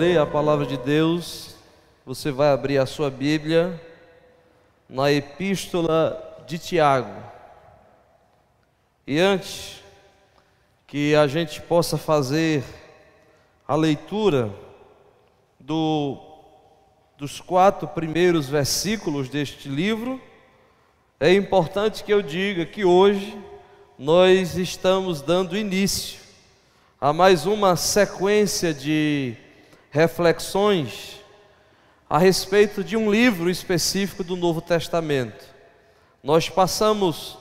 ler a palavra de Deus, você vai abrir a sua Bíblia na Epístola de Tiago. E antes que a gente possa fazer a leitura dos 4 primeiros versículos deste livro, é importante que eu diga que hoje nós estamos dando início a mais uma sequência de reflexões a respeito de um livro específico do Novo Testamento. Nós passamos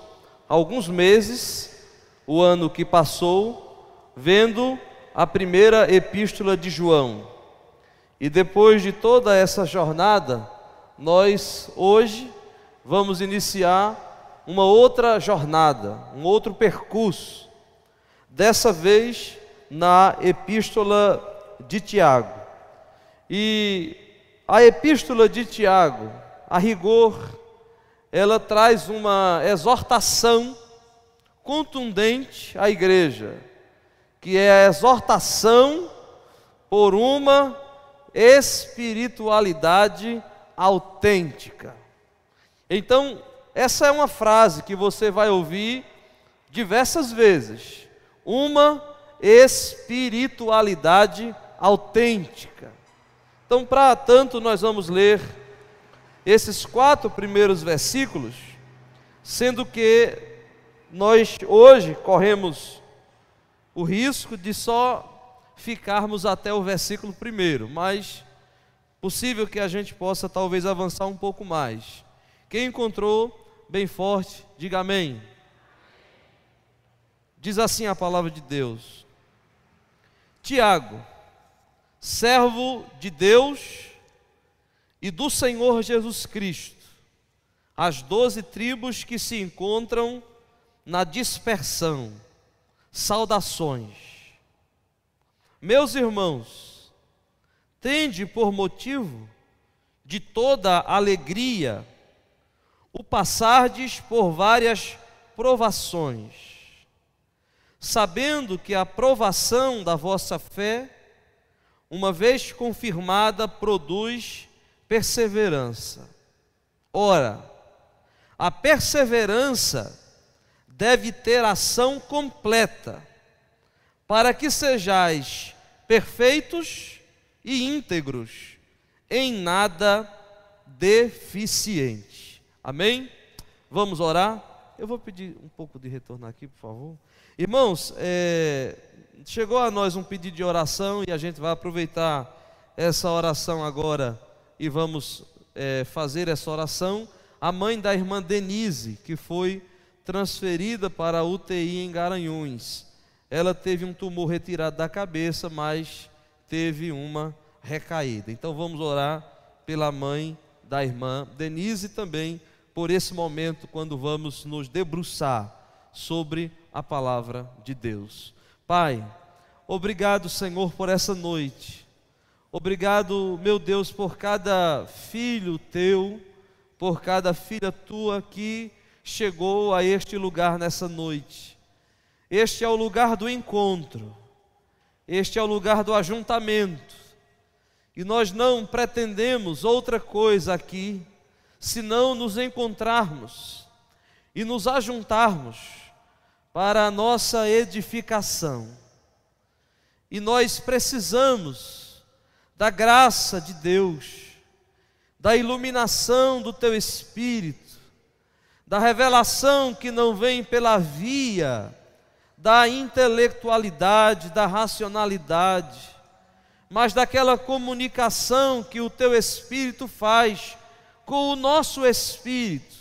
alguns meses, o ano que passou, vendo a primeira epístola de João. E depois de toda essa jornada, nós hoje vamos iniciar uma outra jornada, um outro percurso, dessa vez na Epístola de Tiago. E a Epístola de Tiago, a rigor, ela traz uma exortação contundente à igreja, que é a exortação por uma espiritualidade autêntica. Então, essa é uma frase que você vai ouvir diversas vezes. Uma espiritualidade autêntica. Então, para tanto, nós vamos ler esses 4 primeiros versículos, sendo que nós hoje corremos o risco de só ficarmos até o versículo 1, mas possível que a gente possa talvez avançar um pouco mais. Quem encontrou bem forte, diga amém. Diz assim a palavra de Deus: Tiago, servo de Deus e do Senhor Jesus Cristo, as 12 tribos que se encontram na dispersão, saudações. Meus irmãos, tende por motivo de toda alegria o passardes por várias provações, sabendo que a provação da vossa fé, uma vez confirmada, produz perseverança. Ora, a perseverança deve ter ação completa, para que sejais perfeitos e íntegros, em nada deficiente. Amém? Vamos orar? Eu vou pedir um pouco de retorno aqui, por favor. Irmãos, chegou a nós um pedido de oração e a gente vai aproveitar essa oração agora e vamos fazer essa oração. A mãe da irmã Denise, que foi transferida para a UTI em Garanhuns, ela teve um tumor retirado da cabeça, mas teve uma recaída. Então vamos orar pela mãe da irmã Denise e também por esse momento quando vamos nos debruçar sobre a palavra de Deus. Pai, obrigado, Senhor, por essa noite. Obrigado, meu Deus, por cada filho teu, por cada filha tua que chegou a este lugar nessa noite. Este é o lugar do encontro, este é o lugar do ajuntamento, e nós não pretendemos outra coisa aqui, senão nos encontrarmos e nos ajuntarmos para a nossa edificação. E nós precisamos da graça de Deus, da iluminação do Teu Espírito, da revelação que não vem pela via da intelectualidade, da racionalidade, mas daquela comunicação que o Teu Espírito faz com o nosso espírito,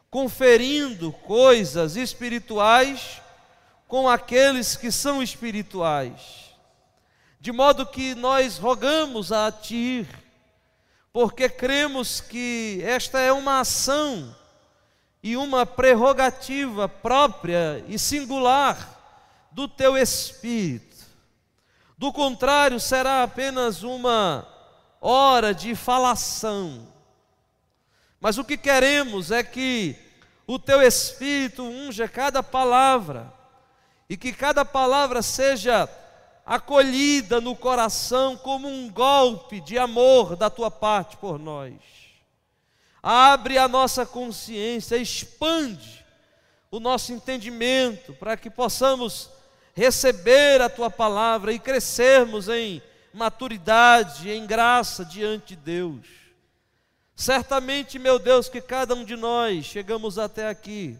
conferindo coisas espirituais com aqueles que são espirituais. De modo que nós rogamos a Ti, porque cremos que esta é uma ação e uma prerrogativa própria e singular do Teu Espírito. Do contrário, será apenas uma hora de falação. Mas o que queremos é que o Teu Espírito unja cada palavra, e que cada palavra seja acolhida no coração como um golpe de amor da tua parte por nós. Abre a nossa consciência, expande o nosso entendimento para que possamos receber a tua palavra e crescermos em maturidade, em graça diante de Deus. Certamente, meu Deus, que cada um de nós chegamos até aqui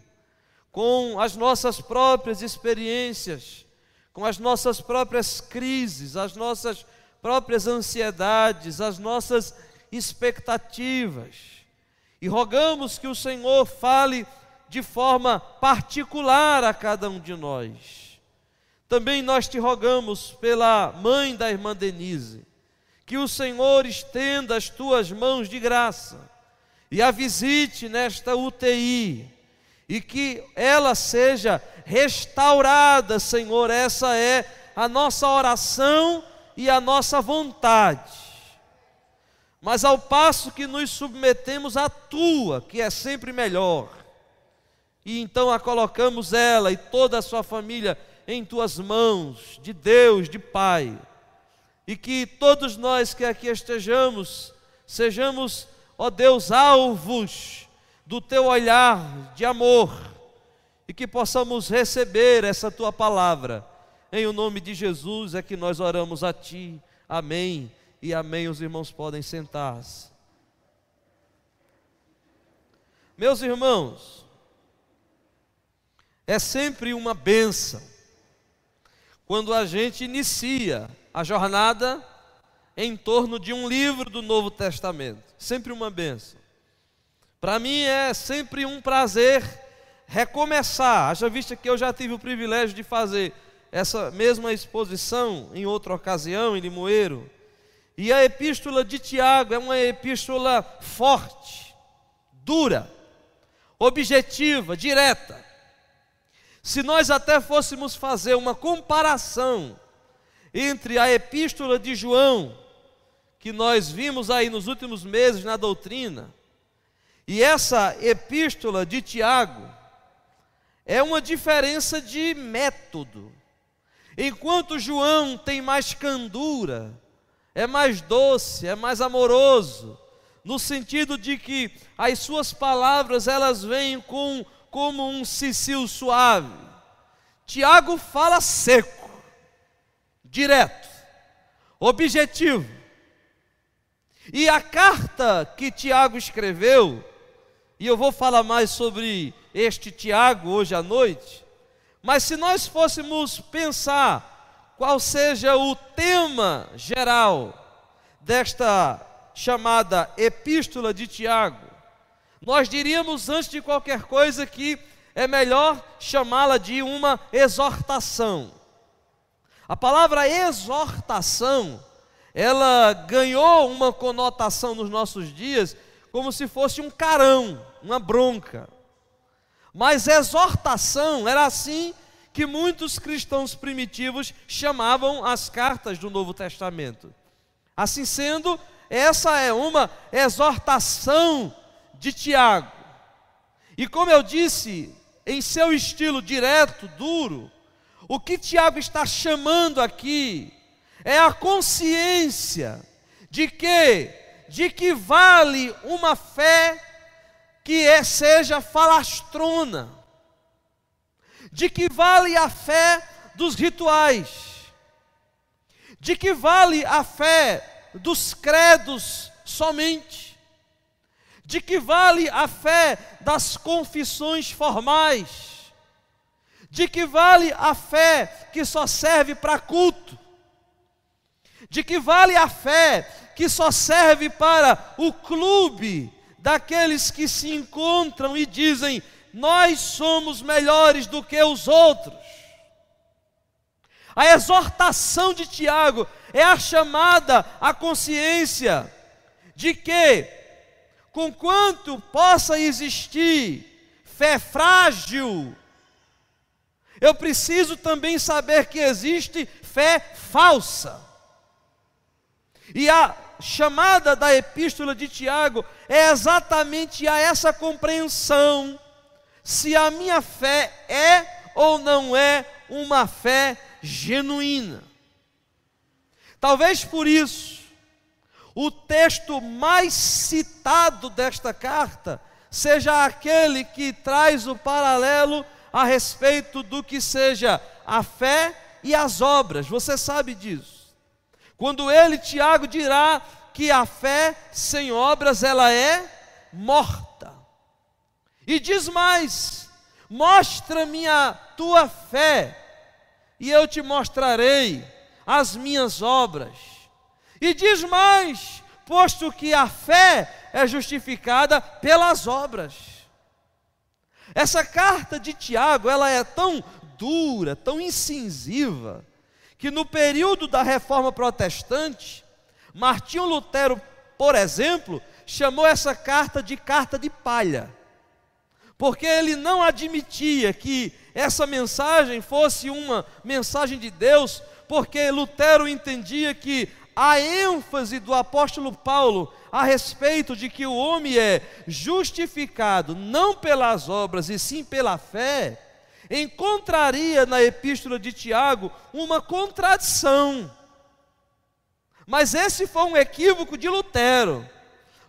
com as nossas próprias experiências, com as nossas próprias crises, as nossas próprias ansiedades, as nossas expectativas. E rogamos que o Senhor fale de forma particular a cada um de nós. Também nós te rogamos pela mãe da irmã Denise, que o Senhor estenda as tuas mãos de graça e a visite nesta UTI, e que ela seja restaurada, Senhor. Essa é a nossa oração e a nossa vontade. Mas ao passo que nos submetemos à tua, que é sempre melhor, e então a colocamos ela e toda a sua família em tuas mãos, de Deus, de Pai, e que todos nós que aqui estejamos, sejamos, ó Deus, alvos do teu olhar de amor, e que possamos receber essa tua palavra. Em o nome de Jesus é que nós oramos a ti. Amém e amém. Os irmãos podem sentar-se. Meus irmãos, é sempre uma bênção quando a gente inicia a jornada em torno de um livro do Novo Testamento. Sempre uma bênção. Para mim é sempre um prazer recomeçar. Haja vista que eu já tive o privilégio de fazer essa mesma exposição em outra ocasião, em Limoeiro. E a epístola de Tiago é uma epístola forte, dura, objetiva, direta. Se nós até fôssemos fazer uma comparação entre a epístola de João, que nós vimos aí nos últimos meses na doutrina, e essa epístola de Tiago, é uma diferença de método. Enquanto João tem mais candura, é mais doce, é mais amoroso, no sentido de que as suas palavras elas vêm como um cicil suave. Tiago fala seco, direto, objetivo. E a carta que Tiago escreveu, e eu vou falar mais sobre este Tiago hoje à noite, mas se nós fôssemos pensar qual seja o tema geral desta chamada epístola de Tiago, nós diríamos antes de qualquer coisa que é melhor chamá-la de uma exortação. A palavra exortação, ela ganhou uma conotação nos nossos dias como se fosse um carão, uma bronca. Mas exortação era assim que muitos cristãos primitivos chamavam as cartas do Novo Testamento. Assim sendo, essa é uma exortação de Tiago. E como eu disse, em seu estilo direto, duro, o que Tiago está chamando aqui é a consciência de que vale uma fé que seja falastrona, de que vale a fé dos rituais, de que vale a fé dos credos somente, de que vale a fé das confissões formais, de que vale a fé que só serve para culto, de que vale a fé que só serve para o clube daqueles que se encontram e dizem: nós somos melhores do que os outros. A exortação de Tiago é a chamada à consciência de que, conquanto possa existir fé frágil, eu preciso também saber que existe fé falsa. E a chamada da epístola de Tiago é exatamente a essa compreensão, se a minha fé é ou não é uma fé genuína. Talvez por isso, o texto mais citado desta carta seja aquele que traz o paralelo a respeito do que seja a fé e as obras. Você sabe disso. Quando ele, Tiago, dirá que a fé sem obras ela é morta. E diz mais: mostra-me a tua fé e eu te mostrarei as minhas obras. E diz mais: posto que a fé é justificada pelas obras. Essa carta de Tiago, ela é tão dura, tão incisiva, que no período da Reforma Protestante, Martinho Lutero, por exemplo, chamou essa carta de palha, porque ele não admitia que essa mensagem fosse uma mensagem de Deus, porque Lutero entendia que a ênfase do apóstolo Paulo a respeito de que o homem é justificado não pelas obras e sim pela fé, encontraria na epístola de Tiago uma contradição. Mas esse foi um equívoco de Lutero,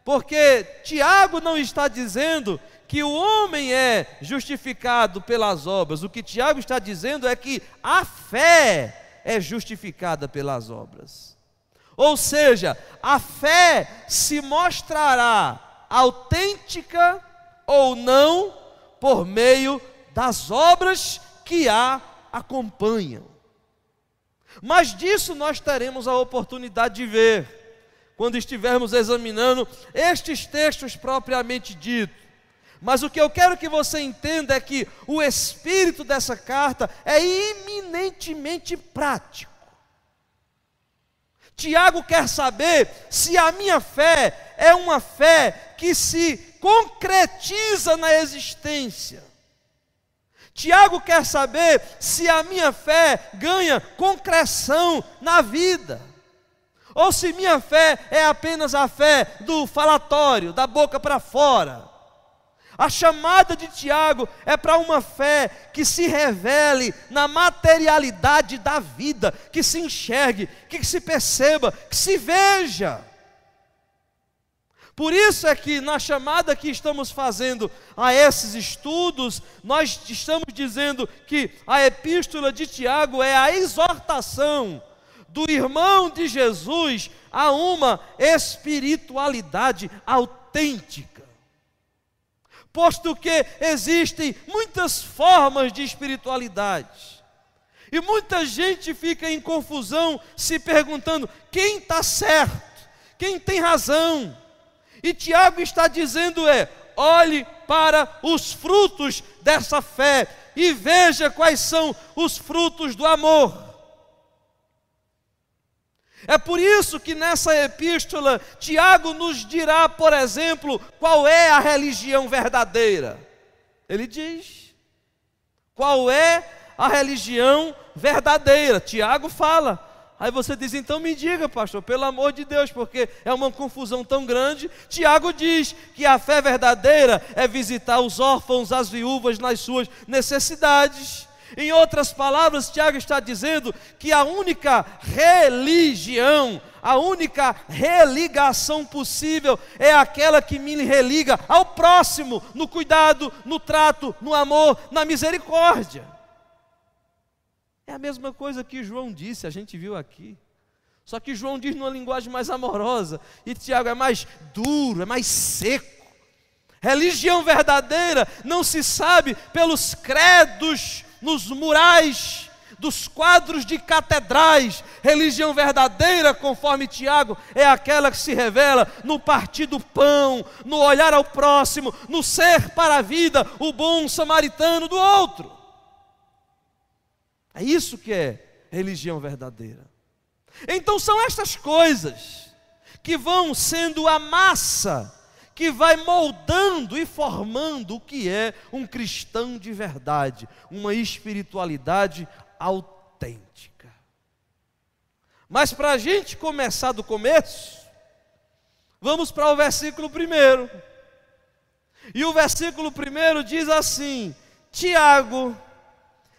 porque Tiago não está dizendo que o homem é justificado pelas obras. O que Tiago está dizendo é que a fé é justificada pelas obras. Ou seja, a fé se mostrará autêntica ou não por meio das obras que a acompanham. Mas disso nós teremos a oportunidade de ver quando estivermos examinando estes textos propriamente ditos. Mas o que eu quero que você entenda é que o espírito dessa carta é eminentemente prático. Tiago quer saber se a minha fé é uma fé que se concretiza na existência. Tiago quer saber se a minha fé ganha concreção na vida, ou se minha fé é apenas a fé do falatório, da boca para fora. A chamada de Tiago é para uma fé que se revele na materialidade da vida, que se enxergue, que se perceba, que se veja. Por isso é que na chamada que estamos fazendo a esses estudos, nós estamos dizendo que a epístola de Tiago é a exortação do irmão de Jesus a uma espiritualidade autêntica. Posto que existem muitas formas de espiritualidade, e muita gente fica em confusão se perguntando quem está certo, quem tem razão. E Tiago está dizendo olhe para os frutos dessa fé e veja quais são os frutos do amor. É por isso que nessa epístola, Tiago nos dirá, por exemplo, qual é a religião verdadeira. Ele diz, qual é a religião verdadeira? Tiago fala. Aí você diz, então me diga, pastor, pelo amor de Deus, porque é uma confusão tão grande. Tiago diz que a fé verdadeira é visitar os órfãos, as viúvas nas suas necessidades. Em outras palavras, Tiago está dizendo que a única religião, a única religação possível é aquela que me religa ao próximo, no cuidado, no trato, no amor, na misericórdia. É a mesma coisa que João disse, a gente viu aqui. Só que João diz numa linguagem mais amorosa, e Tiago é mais duro, é mais seco. Religião verdadeira não se sabe pelos credos nos murais dos quadros de catedrais. Religião verdadeira, conforme Tiago, é aquela que se revela no partir do pão, no olhar ao próximo, no ser para a vida o bom samaritano do outro. É isso que é religião verdadeira. Então são estas coisas que vão sendo a massa que vai moldando e formando o que é um cristão de verdade, uma espiritualidade autêntica. Mas para a gente começar do começo, vamos para o versículo 1. E o versículo 1 diz assim: Tiago,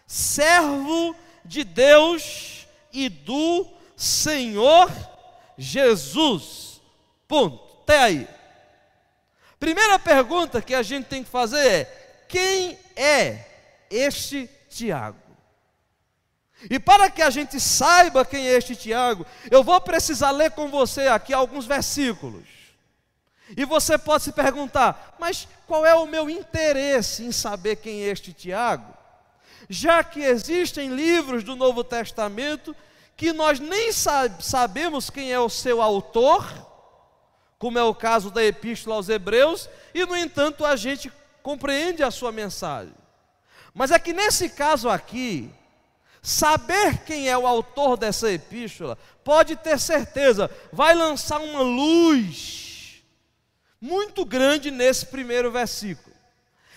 servo de Deus e do Senhor Jesus. Ponto. Até aí. Primeira pergunta que a gente tem que fazer é: quem é este Tiago? E para que a gente saiba quem é este Tiago, eu vou precisar ler com você aqui alguns versículos. E você pode se perguntar: mas qual é o meu interesse em saber quem é este Tiago? Já que existem livros do Novo Testamento que nós nem sabemos quem é o seu autor, como é o caso da Epístola aos Hebreus, e no entanto a gente compreende a sua mensagem. Mas é que nesse caso aqui, saber quem é o autor dessa epístola, pode ter certeza, vai lançar uma luz muito grande nesse primeiro versículo.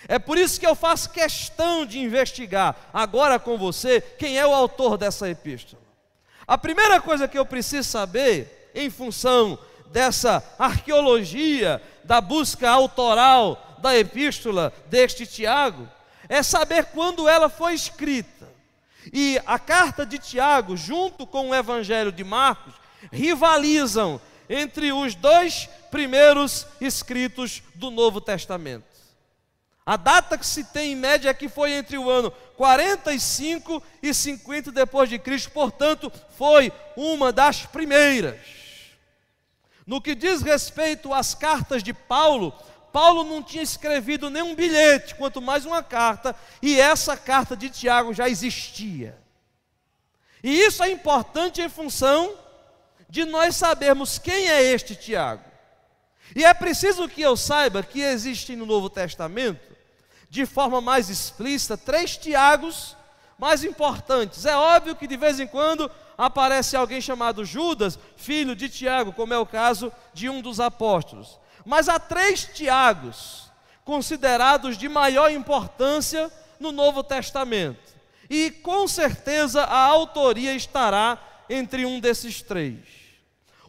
É por isso que eu faço questão de investigar agora com você quem é o autor dessa epístola. A primeira coisa que eu preciso saber, em função dessa arqueologia, da busca autoral da epístola deste Tiago, é saber quando ela foi escrita. E a carta de Tiago, junto com o Evangelho de Marcos, rivalizam entre os dois primeiros escritos do Novo Testamento. A data que se tem em média é que foi entre o ano 45 e 50 depois de Cristo, portanto, foi uma das primeiras. No que diz respeito às cartas de Paulo, Paulo não tinha escrevido nenhum bilhete, quanto mais uma carta, e essa carta de Tiago já existia. E isso é importante em função de nós sabermos quem é este Tiago. E é preciso que eu saiba que existem no Novo Testamento, de forma mais explícita, 3 Tiagos mais importantes. É óbvio que de vez em quando aparece alguém chamado Judas, filho de Tiago, como é o caso de um dos apóstolos. Mas há 3 Tiagos considerados de maior importância no Novo Testamento. E com certeza a autoria estará entre um desses 3.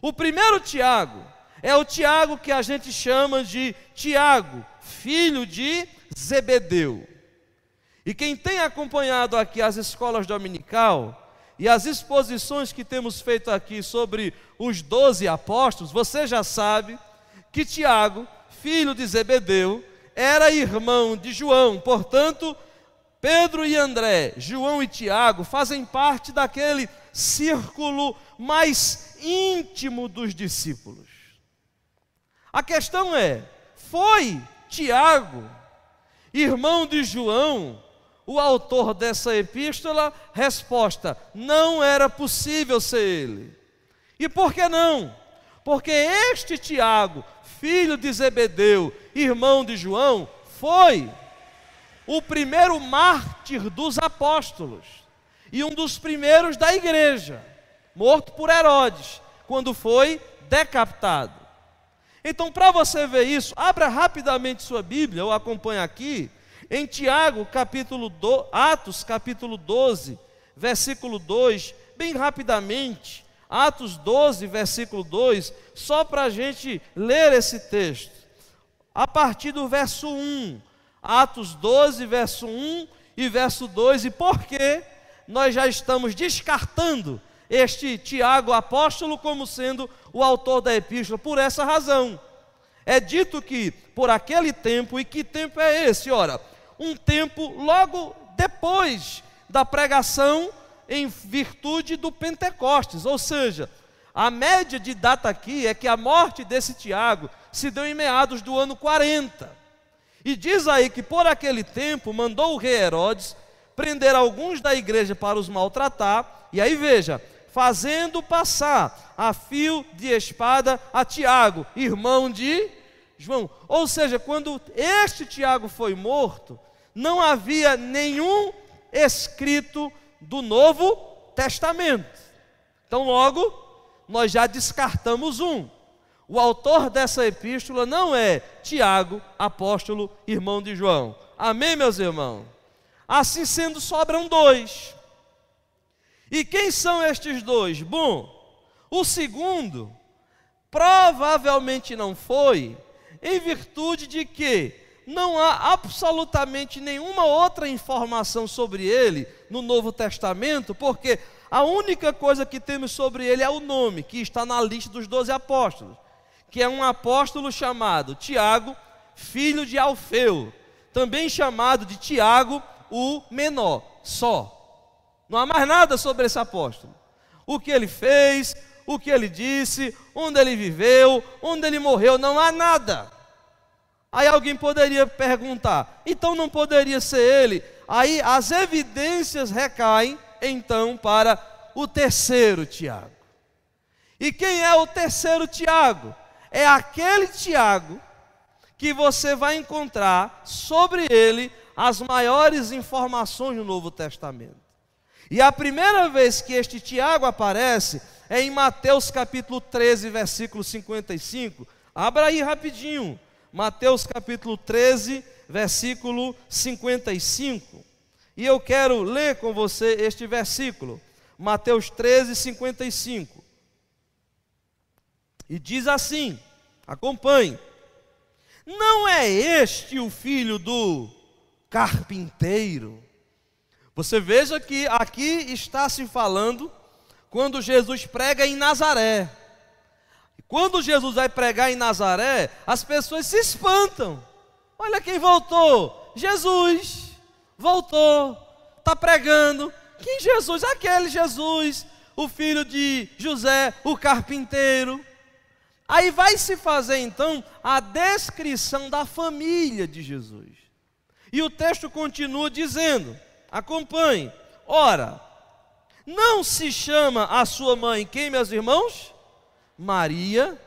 O primeiro Tiago é o Tiago que a gente chama de Tiago, filho de Zebedeu. E quem tem acompanhado aqui as escolas dominical e as exposições que temos feito aqui sobre os 12 apóstolos, você já sabe que Tiago, filho de Zebedeu, era irmão de João. Portanto, Pedro e André, João e Tiago fazem parte daquele círculo mais íntimo dos discípulos. A questão é: foi Tiago, irmão de João, o autor dessa epístola? Resposta: não era possível ser ele. E por que não? Porque este Tiago, filho de Zebedeu, irmão de João, foi o primeiro mártir dos apóstolos e um dos primeiros da igreja, morto por Herodes, quando foi decapitado. Então, para você ver isso, abra rapidamente sua Bíblia, ou acompanhe aqui, em Atos capítulo 12, versículo 2, bem rapidamente. Atos 12, versículo 2, só para a gente ler esse texto, a partir do verso 1, Atos 12, verso 1 e verso 2, e por que nós já estamos descartando este Tiago apóstolo como sendo o autor da epístola? Por essa razão. É dito que por aquele tempo, e que tempo é esse? Ora, um tempo logo depois da pregação em virtude do Pentecostes, ou seja, a média de data aqui é que a morte desse Tiago se deu em meados do ano 40. E diz aí que por aquele tempo mandou o rei Herodes prender alguns da igreja para os maltratar, e aí veja, fazendo passar a fio de espada a Tiago, irmão de João. Ou seja, quando este Tiago foi morto, não havia nenhum escrito do Novo Testamento. Então logo, nós já descartamos um. O autor dessa epístola não é Tiago, apóstolo, irmão de João. Amém, meus irmãos? Assim sendo, sobram 2. E quem são estes 2? Bom, o segundo provavelmente não foi, em virtude de que não há absolutamente nenhuma outra informação sobre ele no Novo Testamento, porque a única coisa que temos sobre ele é o nome, que está na lista dos 12 apóstolos, que é um apóstolo chamado Tiago, filho de Alfeu, também chamado de Tiago o Menor, só. Não há mais nada sobre esse apóstolo. O que ele fez, o que ele disse, onde ele viveu, onde ele morreu, não há nada. Aí alguém poderia perguntar, então não poderia ser ele? Aí as evidências recaem então para o terceiro Tiago. E quem é o terceiro Tiago? É aquele Tiago que você vai encontrar sobre ele as maiores informações no Novo Testamento. E a primeira vez que este Tiago aparece é em Mateus capítulo 13, versículo 55. Abra aí rapidinho. Mateus capítulo 13, versículo 55. E eu quero ler com você este versículo. Mateus 13, 55. E diz assim, acompanhe. Não é este o filho do carpinteiro? Você veja que aqui está se falando quando Jesus prega em Nazaré. Quando Jesus vai pregar em Nazaré, as pessoas se espantam. Olha quem voltou, Jesus voltou, está pregando. Quem Jesus? Aquele Jesus, o filho de José, o carpinteiro. Aí vai se fazer então a descrição da família de Jesus. E o texto continua dizendo, acompanhe. Ora, não se chama a sua mãe quem, meus irmãos? Maria.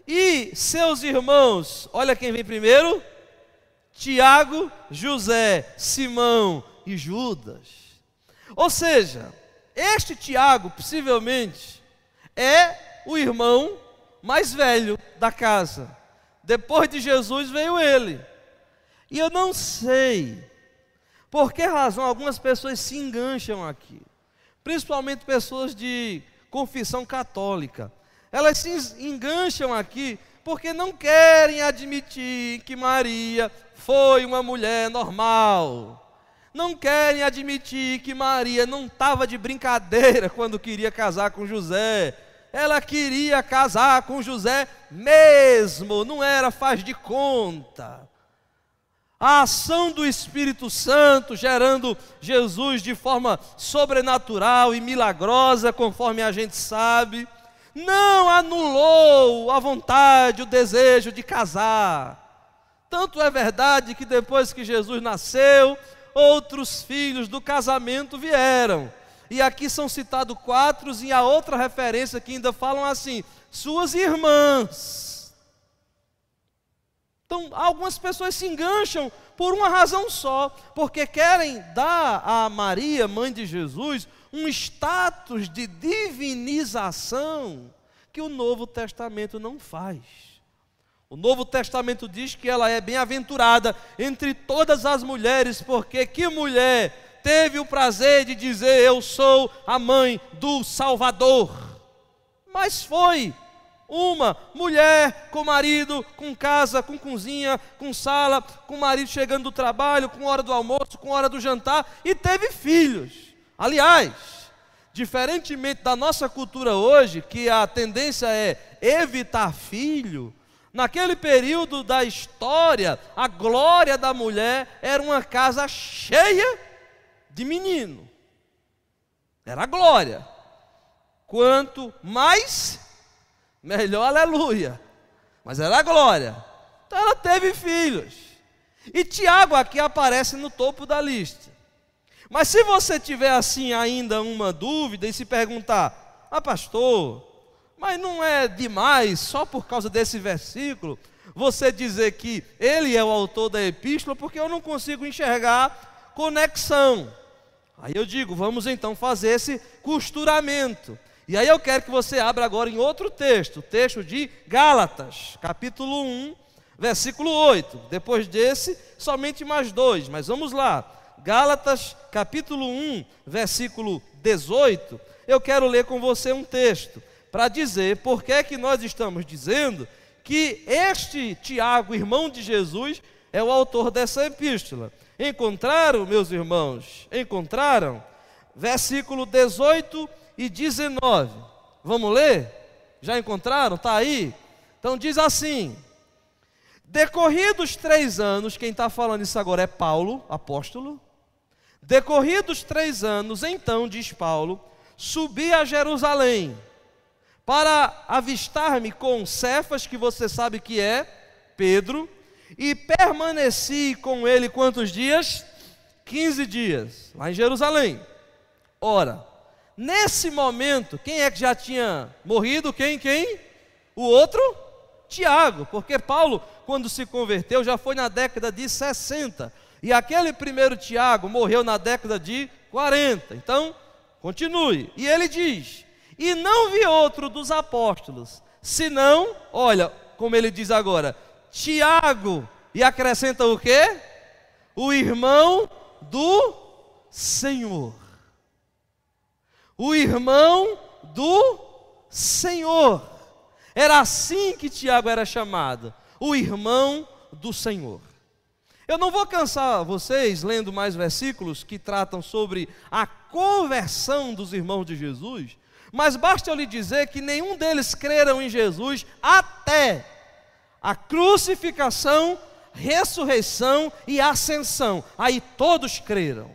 E seus irmãos, olha quem vem primeiro? Tiago, José, Simão e Judas. Ou seja, este Tiago possivelmente é o irmão mais velho da casa. Depois de Jesus veio ele. E eu não sei por que razão algumas pessoas se engancham aqui, principalmente pessoas de confissão católica. Elas se engancham aqui porque não querem admitir que Maria foi uma mulher normal. Não querem admitir que Maria não estava de brincadeira quando queria casar com José. Ela queria casar com José mesmo, não era faz de conta. A ação do Espírito Santo gerando Jesus de forma sobrenatural e milagrosa, conforme a gente sabe, não anulou a vontade, o desejo de casar. Tanto é verdade que depois que Jesus nasceu, outros filhos do casamento vieram. E aqui são citados 4, e há outra referência que ainda falam assim, suas irmãs. Então, algumas pessoas se engancham por uma razão só, porque querem dar a Maria, mãe de Jesus, um status de divinização que o Novo Testamento não faz. O Novo Testamento diz que ela é bem-aventurada entre todas as mulheres, porque que mulher teve o prazer de dizer, eu sou a mãe do Salvador? Mas foi uma mulher com marido, com casa, com cozinha, com sala, com marido chegando do trabalho, com hora do almoço, com hora do jantar, e teve filhos. Aliás, diferentemente da nossa cultura hoje, que a tendência é evitar filho, naquele período da história, a glória da mulher era uma casa cheia de menino. Era a glória. Quanto mais, melhor, aleluia. Mas era a glória. Então ela teve filhos. E Tiago aqui aparece no topo da lista. Mas se você tiver assim ainda uma dúvida e se perguntar, pastor, mas não é demais só por causa desse versículo você dizer que ele é o autor da epístola, porque eu não consigo enxergar conexão. Aí eu digo, vamos então fazer esse costuramento. E aí eu quero que você abra agora em outro texto, o texto de Gálatas, capítulo 1, versículo 8. Depois desse, somente mais 2, mas vamos lá. Gálatas, capítulo 1, versículo 18. Eu quero ler com você um texto, para dizer por que é que nós estamos dizendo que este Tiago, irmão de Jesus, é o autor dessa epístola. Encontraram, meus irmãos? Encontraram? Versículo 18 e 19. Vamos ler? Já encontraram? Está aí? Então diz assim: decorridos 3 anos, quem está falando isso agora é Paulo, apóstolo. Decorridos 3 anos, então, diz Paulo, subi a Jerusalém para avistar-me com Cefas, que você sabe que é Pedro, e permaneci com ele quantos dias? 15 dias, lá em Jerusalém. Ora, nesse momento, quem é que já tinha morrido? Quem? O outro? Tiago, porque Paulo, quando se converteu, já foi na década de 60, e aquele primeiro Tiago morreu na década de 40, então, continue, e ele diz, e não vi outro dos apóstolos, senão, olha, como ele diz agora, Tiago, e acrescenta o quê? O irmão do Senhor. O irmão do Senhor. Era assim que Tiago era chamado, o irmão do Senhor. Eu não vou cansar vocês lendo mais versículos que tratam sobre a conversão dos irmãos de Jesus, mas basta eu lhe dizer que nenhum deles creram em Jesus até a crucificação, ressurreição e ascensão. Aí todos creram.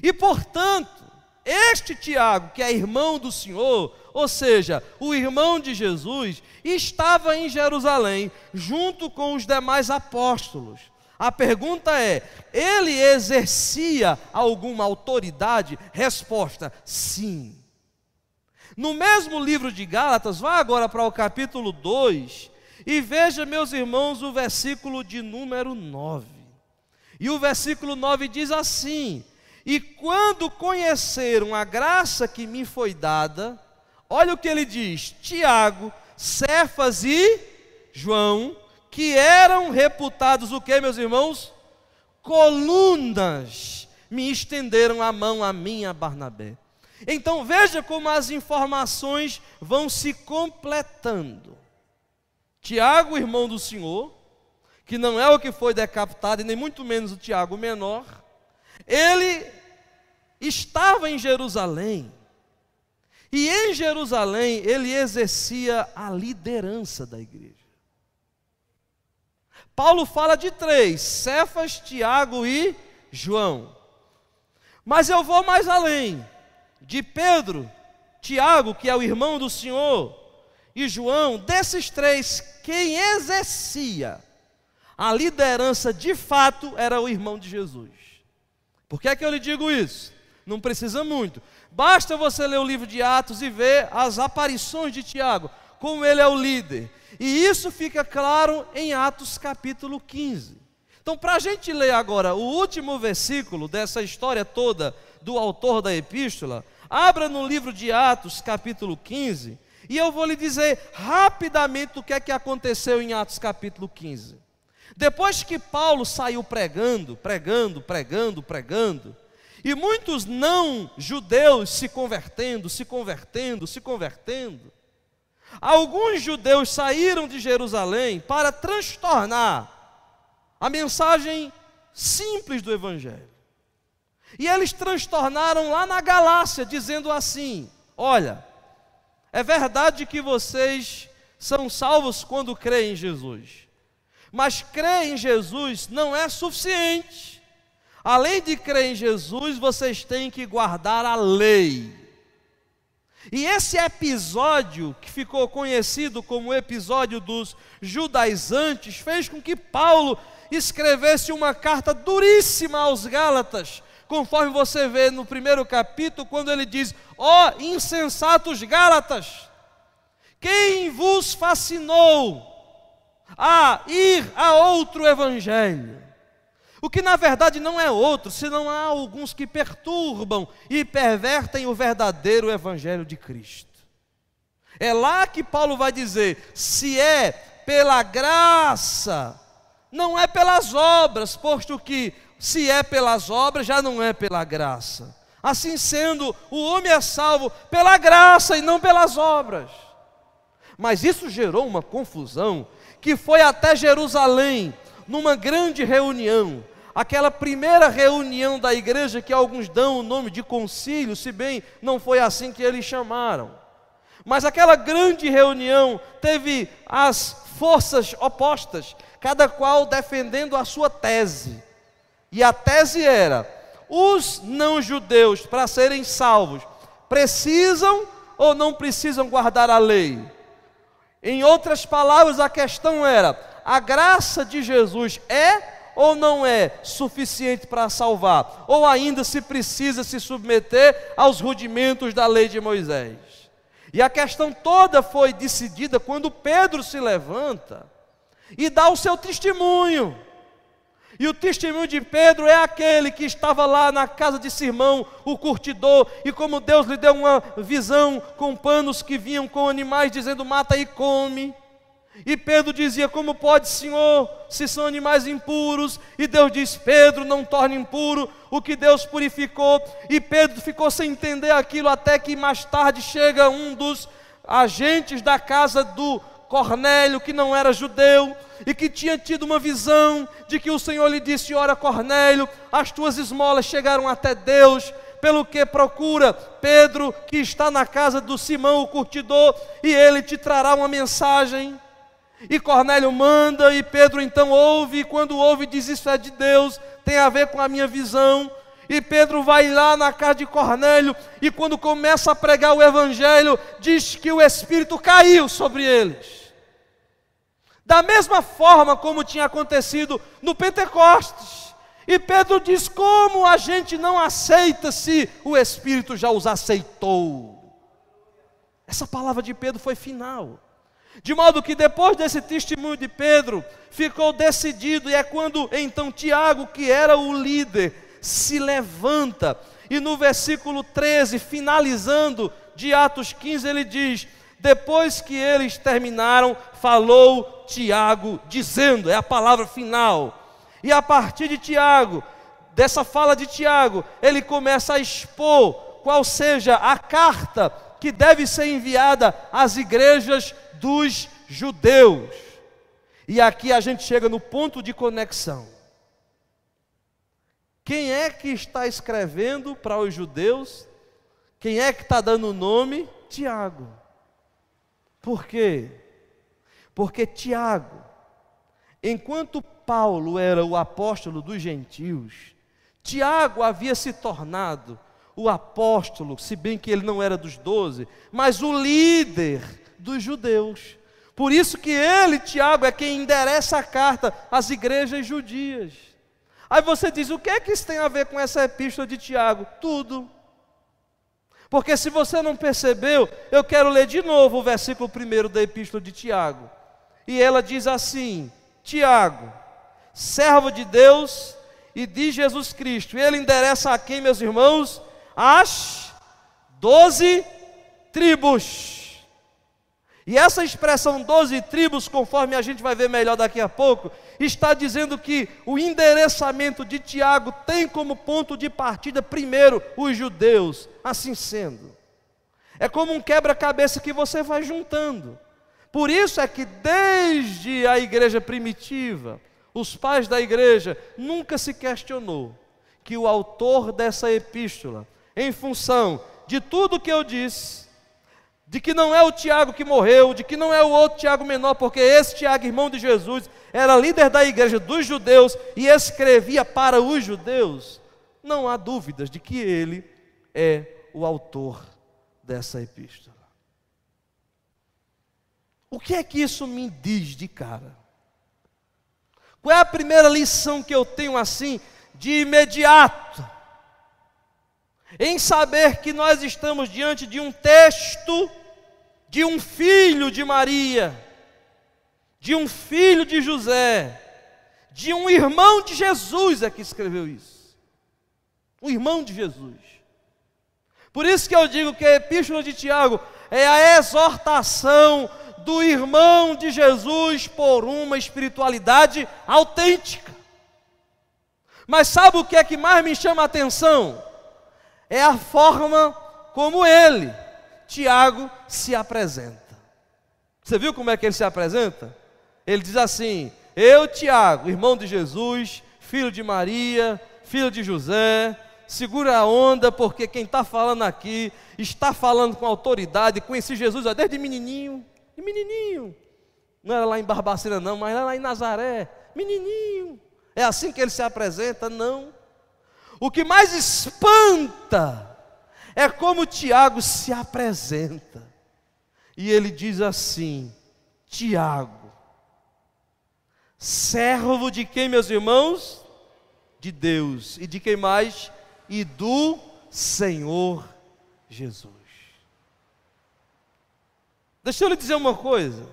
E portanto, este Tiago, que é irmão do Senhor, ou seja, o irmão de Jesus, estava em Jerusalém, junto com os demais apóstolos. A pergunta é, ele exercia alguma autoridade? Resposta, sim. No mesmo livro de Gálatas, vá agora para o capítulo 2, e veja, meus irmãos, o versículo de número 9. E o versículo 9 diz assim: e quando conheceram a graça que me foi dada, olha o que ele diz, Tiago, Cefas e João, que eram reputados o que, meus irmãos? Colunas, me estenderam a mão a mim, a Barnabé. Então veja como as informações vão se completando. Tiago, irmão do Senhor, que não é o que foi decapitado, e nem muito menos o Tiago menor, ele estava em Jerusalém, e em Jerusalém ele exercia a liderança da igreja. Paulo fala de 3, Cefas, Tiago e João. Mas eu vou mais além, de Pedro, Tiago, que é o irmão do Senhor, e João, desses 3, quem exercia a liderança de fato era o irmão de Jesus. Por que é que eu lhe digo isso? Não precisa muito, basta você ler o livro de Atos e ver as aparições de Tiago, como ele é o líder, e isso fica claro em Atos capítulo 15. Então, para a gente ler agora o último versículo dessa história toda do autor da epístola, abra no livro de Atos capítulo 15, e eu vou lhe dizer rapidamente o que é que aconteceu em Atos capítulo 15. Depois que Paulo saiu pregando, e muitos não judeus se convertendo, alguns judeus saíram de Jerusalém para transtornar a mensagem simples do Evangelho. E eles transtornaram lá na Galácia, dizendo assim: olha, é verdade que vocês são salvos quando creem em Jesus, mas crer em Jesus não é suficiente. Além de crer em Jesus, vocês têm que guardar a lei. E esse episódio, que ficou conhecido como o episódio dos judaizantes, fez com que Paulo escrevesse uma carta duríssima aos Gálatas, conforme você vê no primeiro capítulo, quando ele diz: ó insensatos Gálatas, quem vos fascinou a ir a outro evangelho? O que na verdade não é outro, senão há alguns que perturbam e pervertem o verdadeiro evangelho de Cristo. É lá que Paulo vai dizer: se é pela graça, não é pelas obras, posto que se é pelas obras, já não é pela graça. Assim sendo, o homem é salvo pela graça e não pelas obras. Mas isso gerou uma confusão que foi até Jerusalém, numa grande reunião. aquela primeira reunião da igreja, que alguns dão o nome de concílio, se bem não foi assim que eles chamaram. Mas aquela grande reunião teve as forças opostas, cada qual defendendo a sua tese. E a tese era: os não-judeus, para serem salvos, precisam ou não precisam guardar a lei? Em outras palavras, a questão era: a graça de Jesus é ou não é suficiente para salvar? Ou ainda se precisa se submeter aos rudimentos da lei de Moisés? E a questão toda foi decidida quando Pedro se levanta e dá o seu testemunho. E o testemunho de Pedro é aquele que estava lá na casa de Simão, o curtidor, e como Deus lhe deu uma visão com panos que vinham com animais, dizendo: mata e come. E Pedro dizia: como pode, Senhor, se são animais impuros? E Deus diz: Pedro, não torne impuro o que Deus purificou. E Pedro ficou sem entender aquilo, até que mais tarde chega um dos agentes da casa do Cornélio, que não era judeu, e que tinha tido uma visão de que o Senhor lhe disse: ora, Cornélio, as tuas esmolas chegaram até Deus, pelo que procura Pedro, que está na casa do Simão, o curtidor, e ele te trará uma mensagem. E Cornélio manda, e Pedro então ouve, e quando ouve diz: isso é de Deus, tem a ver com a minha visão. E Pedro vai lá na casa de Cornélio, e quando começa a pregar o evangelho, diz que o Espírito caiu sobre eles. Da mesma forma como tinha acontecido no Pentecostes. E Pedro diz: como a gente não aceita se o Espírito já os aceitou? Essa palavra de Pedro foi final. De modo que depois desse testemunho de Pedro, ficou decidido, e é quando então Tiago, que era o líder, se levanta, e no versículo 13, finalizando de Atos 15, ele diz: depois que eles terminaram, falou Tiago, dizendo, é a palavra final. E a partir de Tiago, dessa fala de Tiago, ele começa a expor qual seja a carta que deve ser enviada às igrejas dos judeus. E aqui a gente chega no ponto de conexão. Quem é que está escrevendo para os judeus? Quem é que está dando o nome? Tiago. Por quê? Porque Tiago, enquanto Paulo era o apóstolo dos gentios, Tiago havia se tornado o apóstolo, se bem que ele não era dos 12, mas o líder dos judeus. Por isso que ele, Tiago, é quem endereça a carta às igrejas judias. Aí você diz: o que é que isso tem a ver com essa epístola de Tiago? Tudo. Porque se você não percebeu, eu quero ler de novo o versículo 1 da epístola de Tiago. E ela diz assim: Tiago, servo de Deus e de Jesus Cristo. E ele endereça a quem, meus irmãos? As 12 tribos. E essa expressão 12 tribos, conforme a gente vai ver melhor daqui a pouco, está dizendo que o endereçamento de Tiago tem como ponto de partida primeiro os judeus. Assim sendo, é como um quebra-cabeça que você vai juntando. Por isso é que desde a igreja primitiva, os pais da igreja nunca se questionou que o autor dessa epístola, em função de tudo que eu disse, de que não é o Tiago que morreu, de que não é o outro Tiago menor, porque esse Tiago, irmão de Jesus, era líder da igreja dos judeus e escrevia para os judeus, não há dúvidas de que ele é o autor dessa epístola. O que é que isso me diz de cara? Qual é a primeira lição que eu tenho assim, de imediato? Em saber que nós estamos diante de um texto de um filho de Maria, de um filho de José, de um irmão de Jesus é que escreveu isso. Um irmão de Jesus. Por isso que eu digo que a epístola de Tiago é a exortação do irmão de Jesus por uma espiritualidade autêntica. Mas sabe o que é que mais me chama a atenção? É a forma como ele, Tiago, se apresenta. Você viu como é que ele se apresenta? Ele diz assim: eu, Tiago, irmão de Jesus, filho de Maria, filho de José. Segura a onda, porque quem está falando aqui está falando com autoridade. Conheci Jesus desde menininho, de menininho. Não era lá em Barbacena não, mas era lá em Nazaré, menininho. É assim que ele se apresenta? Não. O que mais espanta é como Tiago se apresenta. E ele diz assim: Tiago, servo de quem, meus irmãos? De Deus. E de quem mais? E do Senhor Jesus. Deixa eu lhe dizer uma coisa.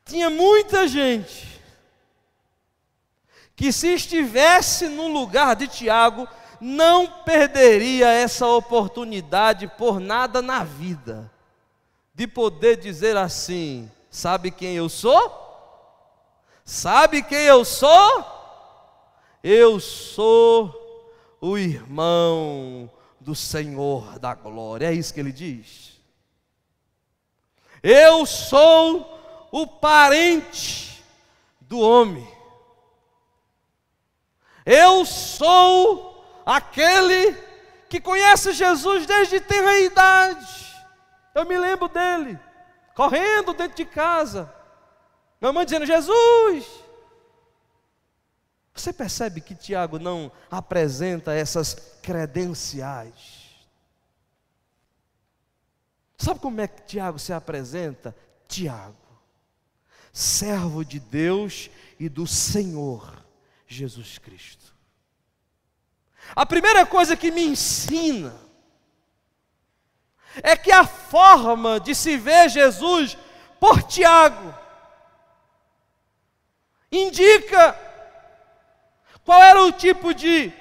Tinha muita gente que, se estivesse no lugar de Tiago, não perderia essa oportunidade por nada na vida, de poder dizer assim: sabe quem eu sou? Sabe quem eu sou? Eu sou o irmão do Senhor da glória. É isso que ele diz. Eu sou o parente do homem. Eu sou aquele que conhece Jesus desde tenra idade. Eu me lembro dele, correndo dentro de casa, minha mãe dizendo: Jesus. Você percebe que Tiago não apresenta essas credenciais? Sabe como é que Tiago se apresenta? Tiago, servo de Deus e do Senhor Jesus Cristo. A primeira coisa que me ensina é que a forma de se ver Jesus por Tiago indica qual era o tipo de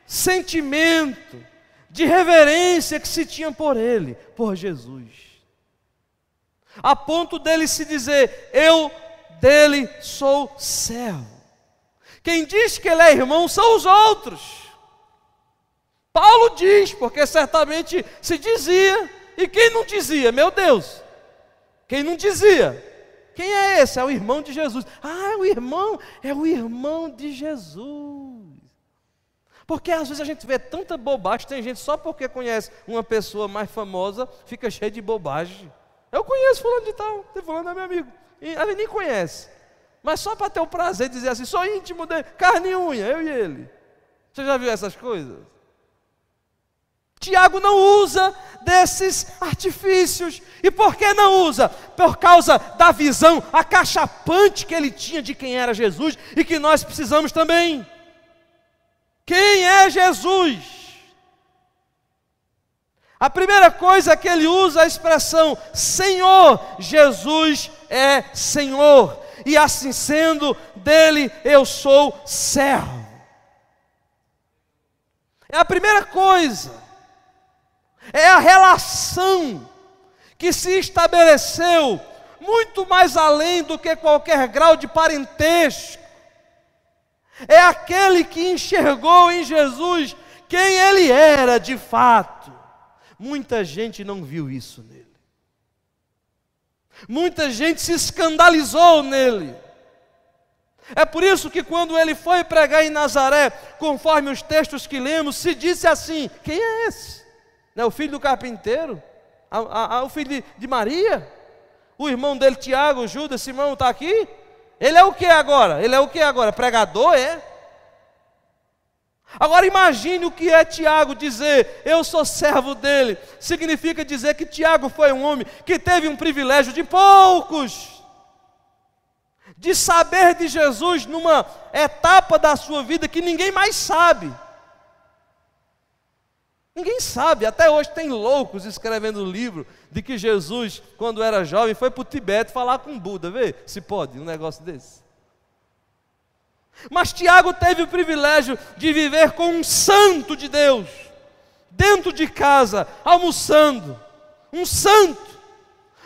sentimento, de reverência que se tinha por ele, por Jesus. A ponto dele se dizer: eu dele sou servo. Quem diz que ele é irmão são os outros. Paulo diz, porque certamente se dizia. E quem não dizia? Meu Deus, quem não dizia? Quem é esse? É o irmão de Jesus. Ah, é o irmão de Jesus. Porque às vezes a gente vê tanta bobagem. Tem gente só porque conhece uma pessoa mais famosa, fica cheio de bobagem. Eu conheço fulano de tal, fulano é meu amigo, e ele nem conhece, mas só para ter o prazer de dizer assim: sou íntimo dele, carne e unha, eu e ele. Você já viu essas coisas? Tiago não usa desses artifícios. E por que não usa? Por causa da visão acachapante que ele tinha de quem era Jesus e que nós precisamos também. Quem é Jesus? A primeira coisa que ele usa é a expressão Senhor. Jesus é Senhor, e assim sendo, dele eu sou servo. É a primeira coisa. É a relação que se estabeleceu muito mais além do que qualquer grau de parentesco. É aquele que enxergou em Jesus quem ele era de fato. Muita gente não viu isso nele. Muita gente se escandalizou nele. É por isso que quando ele foi pregar em Nazaré, conforme os textos que lemos, se disse assim: quem é esse? Não é o filho do carpinteiro? O filho de Maria? O irmão dele, Tiago, Judas, Simão, está aqui? Ele é o que agora? Ele é o que agora? Pregador, é? Agora imagine o que é Tiago dizer: eu sou servo dele. Significa dizer que Tiago foi um homem que teve um privilégio de poucos, de saber de Jesus numa etapa da sua vida que ninguém mais sabe. Ninguém sabe, até hoje tem loucos escrevendo livro de que Jesus, quando era jovem, foi para o Tibete falar com Buda. Vê se pode um negócio desse. Mas Tiago teve o privilégio de viver com um santo de Deus, dentro de casa, almoçando. Um santo.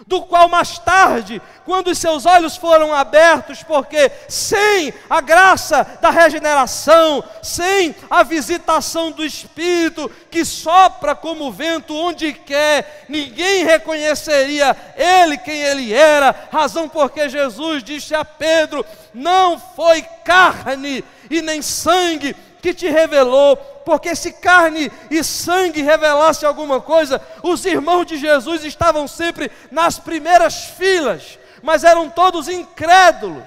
do qual mais tarde, quando os seus olhos foram abertos, porque sem a graça da regeneração, sem a visitação do Espírito, que sopra como vento onde quer, ninguém reconheceria ele quem ele era, razão porque Jesus disse a Pedro: não foi carne e nem sangue que te revelou, porque se carne e sangue revelasse alguma coisa, os irmãos de Jesus estavam sempre nas primeiras filas, mas eram todos incrédulos,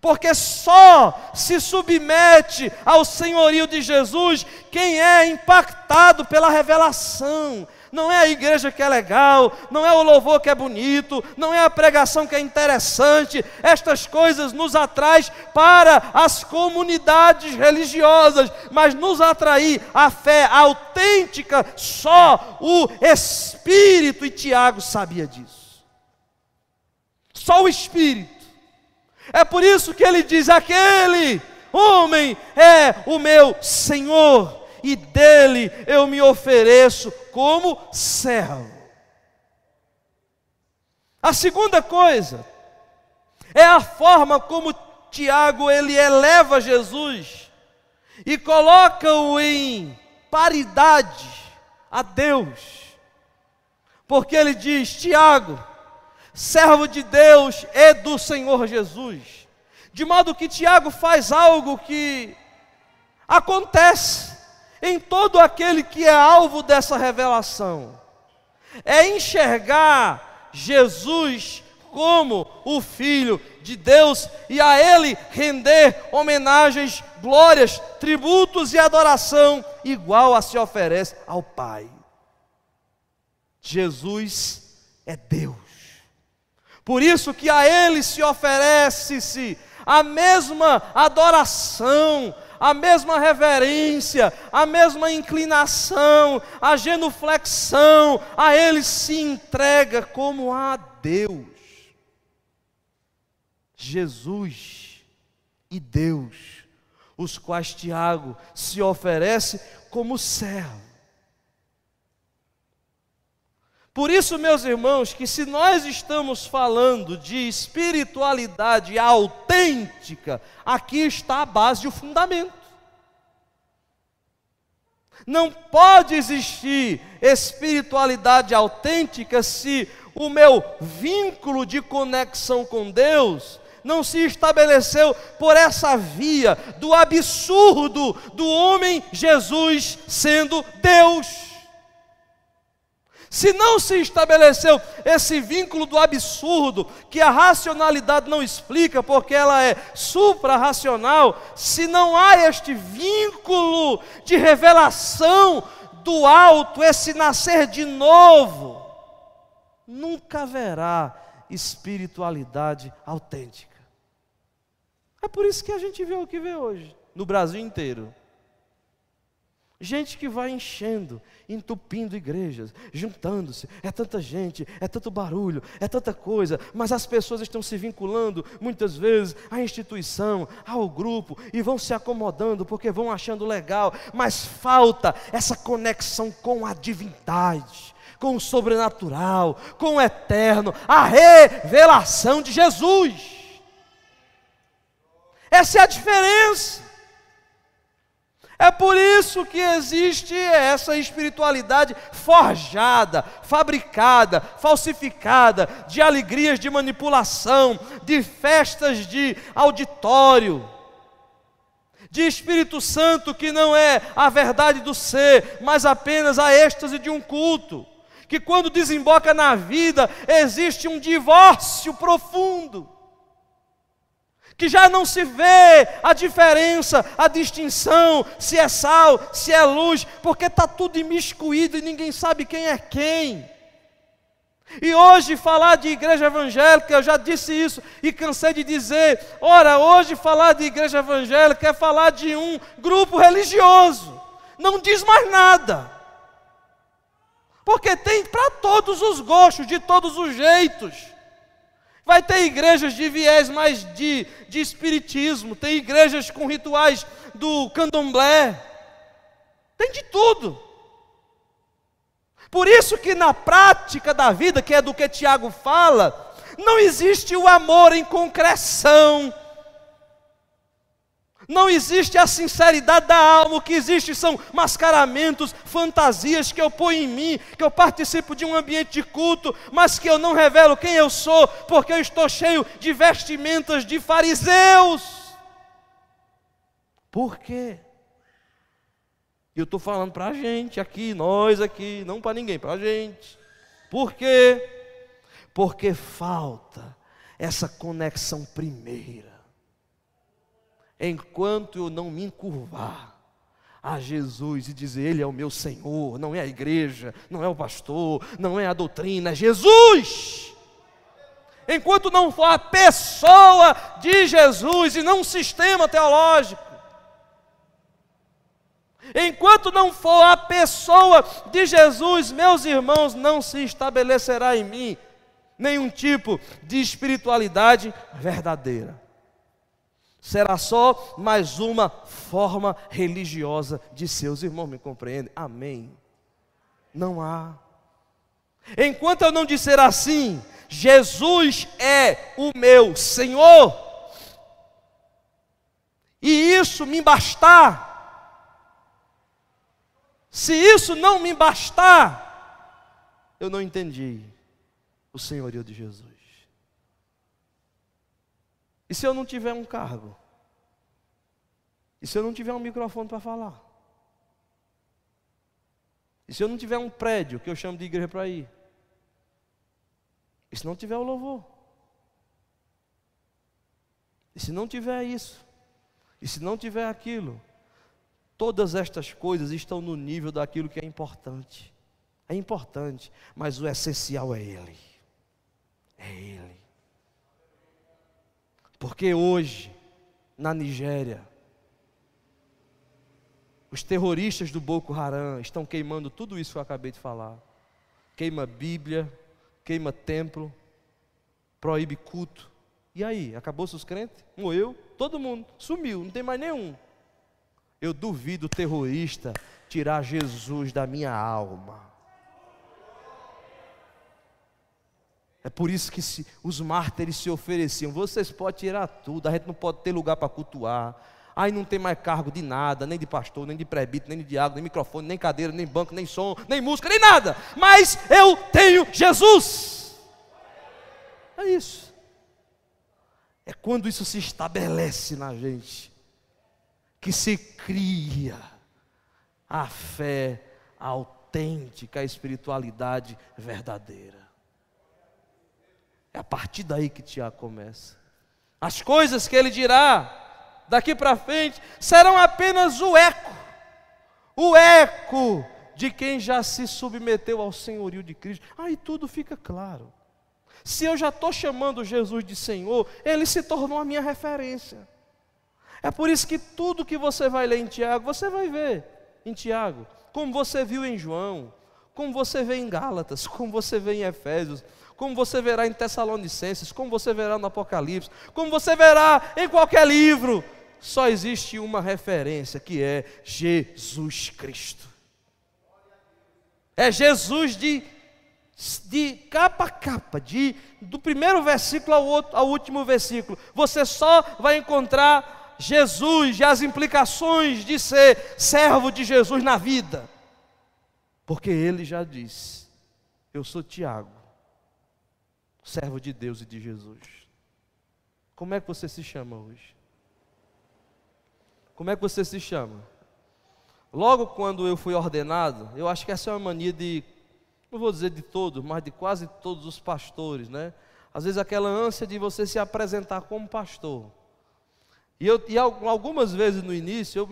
porque só se submete ao senhorio de Jesus quem é impactado pela revelação. Não é a igreja que é legal, não é o louvor que é bonito, não é a pregação que é interessante. Estas coisas nos atraem para as comunidades religiosas, mas nos atrair a fé autêntica, só o Espírito, e Tiago sabia disso. Só o Espírito. É por isso que ele diz: aquele homem é o meu Senhor, e dele eu me ofereço como servo. A segunda coisa é a forma como Tiago ele eleva Jesus e coloca-o em paridade a Deus, porque ele diz: Tiago, servo de Deus e do Senhor Jesus, de modo que Tiago faz algo que acontece em todo aquele que é alvo dessa revelação, é enxergar Jesus como o Filho de Deus e a Ele render homenagens, glórias, tributos e adoração igual a se oferece ao Pai. Jesus é Deus, por isso que a Ele se oferece-se a mesma adoração, a mesma reverência, a mesma inclinação, a genuflexão, a Ele se entrega como a Deus. Jesus e Deus, os quais Tiago se oferece como servo. Por isso, meus irmãos, que se nós estamos falando de espiritualidade autêntica, aqui está a base e o fundamento. Não pode existir espiritualidade autêntica se o meu vínculo de conexão com Deus não se estabeleceu por essa via do absurdo do homem Jesus sendo Deus. Se não se estabeleceu esse vínculo do absurdo, que a racionalidade não explica, porque ela é supra-racional, se não há este vínculo de revelação do alto, esse nascer de novo, nunca haverá espiritualidade autêntica. É por isso que a gente vê o que vê hoje, no Brasil inteiro. Gente que vai enchendo, entupindo igrejas, juntando-se, é tanta gente, é tanto barulho, é tanta coisa, mas as pessoas estão se vinculando muitas vezes à instituição, ao grupo, e vão se acomodando porque vão achando legal, mas falta essa conexão com a divindade, com o sobrenatural, com o eterno, a revelação de Jesus. Essa é a diferença. É por isso que existe essa espiritualidade forjada, fabricada, falsificada, de alegrias de manipulação, de festas de auditório, de Espírito Santo que não é a verdade do ser, mas apenas a êxtase de um culto, que quando desemboca na vida, existe um divórcio profundo, que já não se vê a diferença, a distinção, se é sal, se é luz, porque está tudo imiscuído e ninguém sabe quem é quem. E hoje falar de igreja evangélica, eu já disse isso e cansei de dizer, ora, hoje falar de igreja evangélica é falar de um grupo religioso, não diz mais nada, porque tem para todos os gostos, de todos os jeitos. Vai ter igrejas de viés mais de espiritismo, tem igrejas com rituais do candomblé, tem de tudo. Por isso que na prática da vida, que é do que Tiago fala, não existe o amor em concreção, não existe a sinceridade da alma. O que existe são mascaramentos, fantasias que eu ponho em mim, que eu participo de um ambiente de culto, mas que eu não revelo quem eu sou, porque eu estou cheio de vestimentas de fariseus. Por quê? Eu estou falando para a gente aqui, nós aqui, não para ninguém, para a gente. Por quê? Porque falta essa conexão primeira. Enquanto eu não me encurvar a Jesus e dizer, Ele é o meu Senhor, não é a igreja, não é o pastor, não é a doutrina, é Jesus. Enquanto não for a pessoa de Jesus e não um sistema teológico, enquanto não for a pessoa de Jesus, meus irmãos, não se estabelecerá em mim nenhum tipo de espiritualidade verdadeira. Será só mais uma forma religiosa de ser. Os irmãos me compreendem? Amém. Não há. Enquanto eu não disser assim, Jesus é o meu Senhor, e isso me bastar, se isso não me bastar, eu não entendi o senhorio de Jesus. E se eu não tiver um cargo? E se eu não tiver um microfone para falar? E se eu não tiver um prédio, que eu chamo de igreja para ir? E se não tiver o louvor? E se não tiver isso? E se não tiver aquilo? Todas estas coisas estão no nível daquilo que é importante. É importante, mas o essencial é Ele. É Ele. Porque hoje, na Nigéria, os terroristas do Boko Haram estão queimando tudo isso que eu acabei de falar. Queima Bíblia, queima templo, proíbe culto. E aí, acabou-se os crentes? Morreu, todo mundo, sumiu, não tem mais nenhum. Eu duvido o terrorista tirar Jesus da minha alma. É por isso que os mártires se ofereciam. Vocês podem tirar tudo, a gente não pode ter lugar para cultuar. Aí não tem mais cargo de nada, nem de pastor, nem de presbítero, nem de diácono, nem microfone, nem cadeira, nem banco, nem som, nem música, nem nada. Mas eu tenho Jesus. É isso. É quando isso se estabelece na gente, que se cria a fé autêntica, a espiritualidade verdadeira. É a partir daí que Tiago começa. As coisas que ele dirá daqui para frente serão apenas o eco de quem já se submeteu ao senhorio de Cristo. Aí tudo fica claro. Se eu já estou chamando Jesus de Senhor, Ele se tornou a minha referência. É por isso que tudo que você vai ler em Tiago, você vai ver em Tiago, como você viu em João, como você vê em Gálatas, como você vê em Efésios, como você verá em Tessalonicenses, como você verá no Apocalipse, como você verá em qualquer livro. Só existe uma referência, que é Jesus Cristo. É Jesus de capa a capa, do primeiro versículo ao último versículo. Você só vai encontrar Jesus e as implicações de ser servo de Jesus na vida. Porque Ele já disse, eu sou Tiago, servo de Deus e de Jesus. Como é que você se chama hoje? Como é que você se chama? Logo quando eu fui ordenado, eu acho que essa é uma mania de, não vou dizer de todos, mas de quase todos os pastores, né? Às vezes aquela ânsia de você se apresentar como pastor. E algumas vezes no início,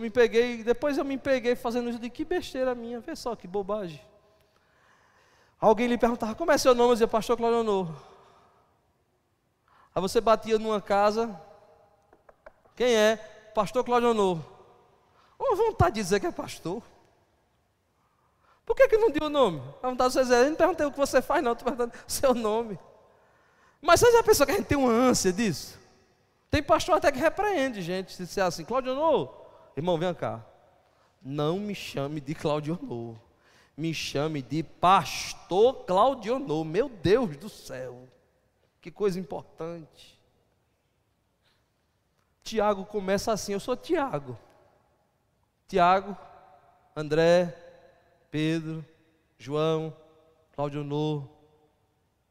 depois eu me peguei fazendo isso, de que besteira minha, vê só que bobagem. Alguém lhe perguntava, como é seu nome? Eu dizia, pastor Claudionor. Aí você batia numa casa, quem é? Pastor Claudionor. Uma vontade de dizer que é pastor. Por que não deu o nome? A vontade de você dizer, eu não perguntei o que você faz não, estou perguntando seu nome. Mas você já pensou que a gente tem uma ânsia disso? Tem pastor até que repreende gente, se disser assim, Claudionor, irmão, vem cá, não me chame de Claudionor, me chame de pastor Claudionor. Meu Deus do céu, que coisa importante. Tiago começa assim: eu sou Tiago. Tiago, André, Pedro, João, Claudionor,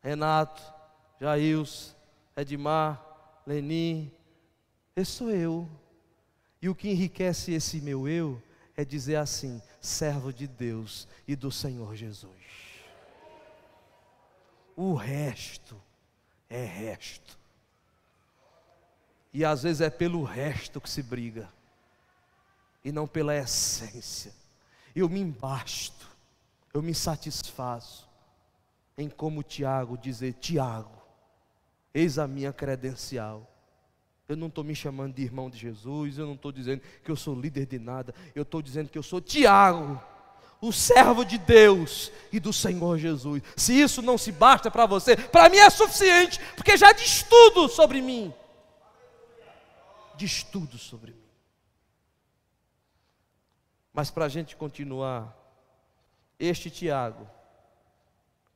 Renato, Jails, Edmar, Lenin. Esse sou eu. E o que enriquece esse meu eu é dizer assim: servo de Deus e do Senhor Jesus. O resto é resto. E às vezes é pelo resto que se briga, e não pela essência. Eu me embasto, eu me satisfazo em como Tiago dizer: Tiago, eis a minha credencial. Eu não estou me chamando de irmão de Jesus, eu não estou dizendo que eu sou líder de nada, eu estou dizendo que eu sou Tiago, o servo de Deus e do Senhor Jesus. Se isso não se basta para você, para mim é suficiente, porque já diz tudo sobre mim. Diz tudo sobre mim. Mas para a gente continuar, este Tiago,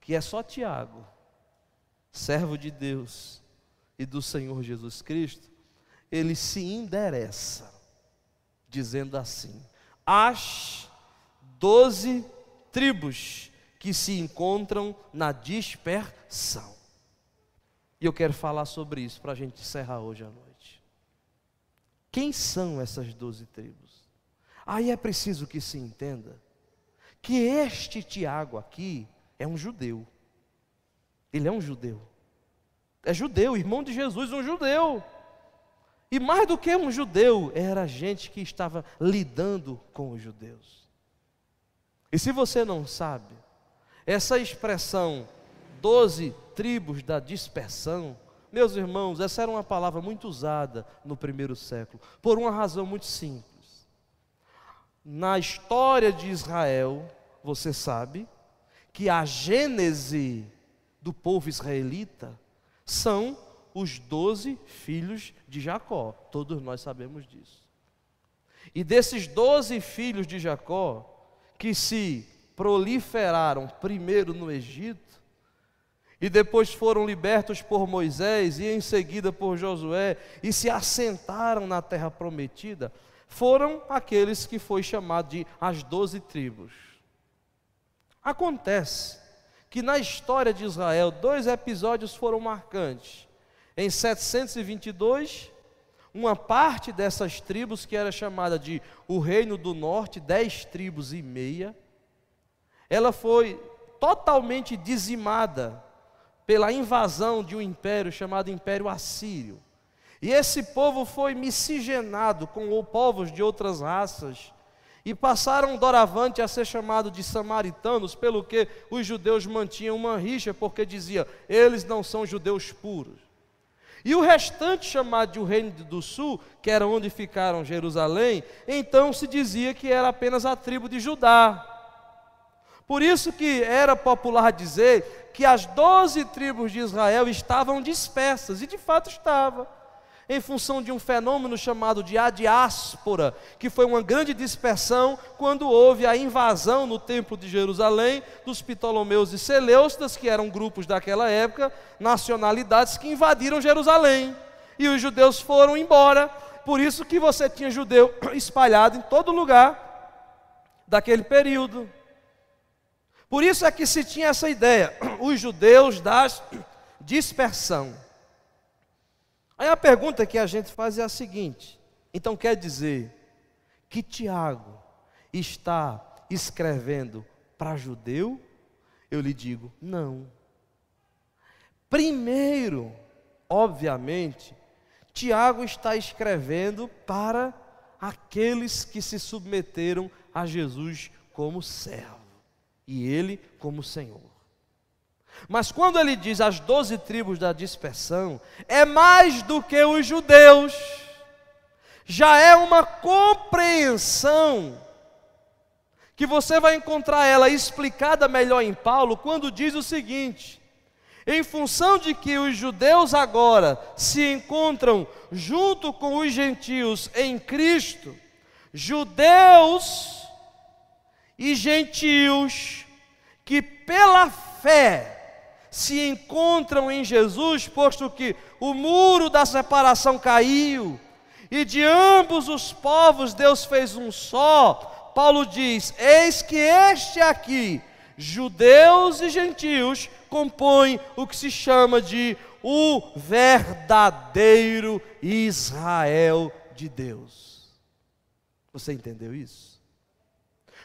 que é só Tiago, servo de Deus e do Senhor Jesus Cristo, ele se endereça, dizendo assim: as 12 tribos que se encontram na dispersão. E eu quero falar sobre isso para a gente encerrar hoje à noite. Quem são essas 12 tribos? Aí é preciso que se entenda que este Tiago aqui é um judeu. Ele é um judeu. É judeu, irmão de Jesus, um judeu. E mais do que um judeu, era gente que estava lidando com os judeus. E se você não sabe, essa expressão 12 tribos da dispersão, meus irmãos, essa era uma palavra muito usada no primeiro século, por uma razão muito simples. Na história de Israel, você sabe que a gênese do povo israelita são os 12 filhos de Jacó. Todos nós sabemos disso. E desses 12 filhos de Jacó, que se proliferaram primeiro no Egito, e depois foram libertos por Moisés, e em seguida por Josué, e se assentaram na terra prometida, foram aqueles que foi chamado de as 12 tribos. Acontece que na história de Israel, 2 episódios foram marcantes. Em 722, uma parte dessas tribos, que era chamada de o Reino do Norte, 10 tribos e meia, ela foi totalmente dizimada pela invasão de um império chamado Império Assírio. E esse povo foi miscigenado com povos de outras raças, e passaram doravante a ser chamado de samaritanos, pelo que os judeus mantinham uma rixa, porque dizia: eles não são judeus puros. E o restante, chamado de o Reino do Sul, que era onde ficaram Jerusalém, então se dizia que era apenas a tribo de Judá. Por isso que era popular dizer que as 12 tribos de Israel estavam dispersas, e de fato estava, em função de um fenômeno chamado de a diáspora, que foi uma grande dispersão quando houve a invasão no templo de Jerusalém dos Ptolomeus e Seleucidas, que eram grupos daquela época, nacionalidades que invadiram Jerusalém, e os judeus foram embora. Por isso que você tinha judeu espalhado em todo lugar daquele período. Por isso é que se tinha essa ideia, os judeus da dispersão. Aí a pergunta que a gente faz é a seguinte: então quer dizer que Tiago está escrevendo para judeu? Eu lhe digo, não. Primeiro, obviamente, Tiago está escrevendo para aqueles que se submeteram a Jesus como servo, e ele como Senhor. Mas quando ele diz as 12 tribos da dispersão, é mais do que os judeus, já é uma compreensão, que você vai encontrar ela explicada melhor em Paulo, quando diz o seguinte: em função de que os judeus agora se encontram junto com os gentios em Cristo, judeus e gentios que pela fé se encontram em Jesus, posto que o muro da separação caiu, e de ambos os povos Deus fez um só. Paulo diz: eis que este aqui, judeus e gentios, compõem o que se chama de o verdadeiro Israel de Deus. Você entendeu isso?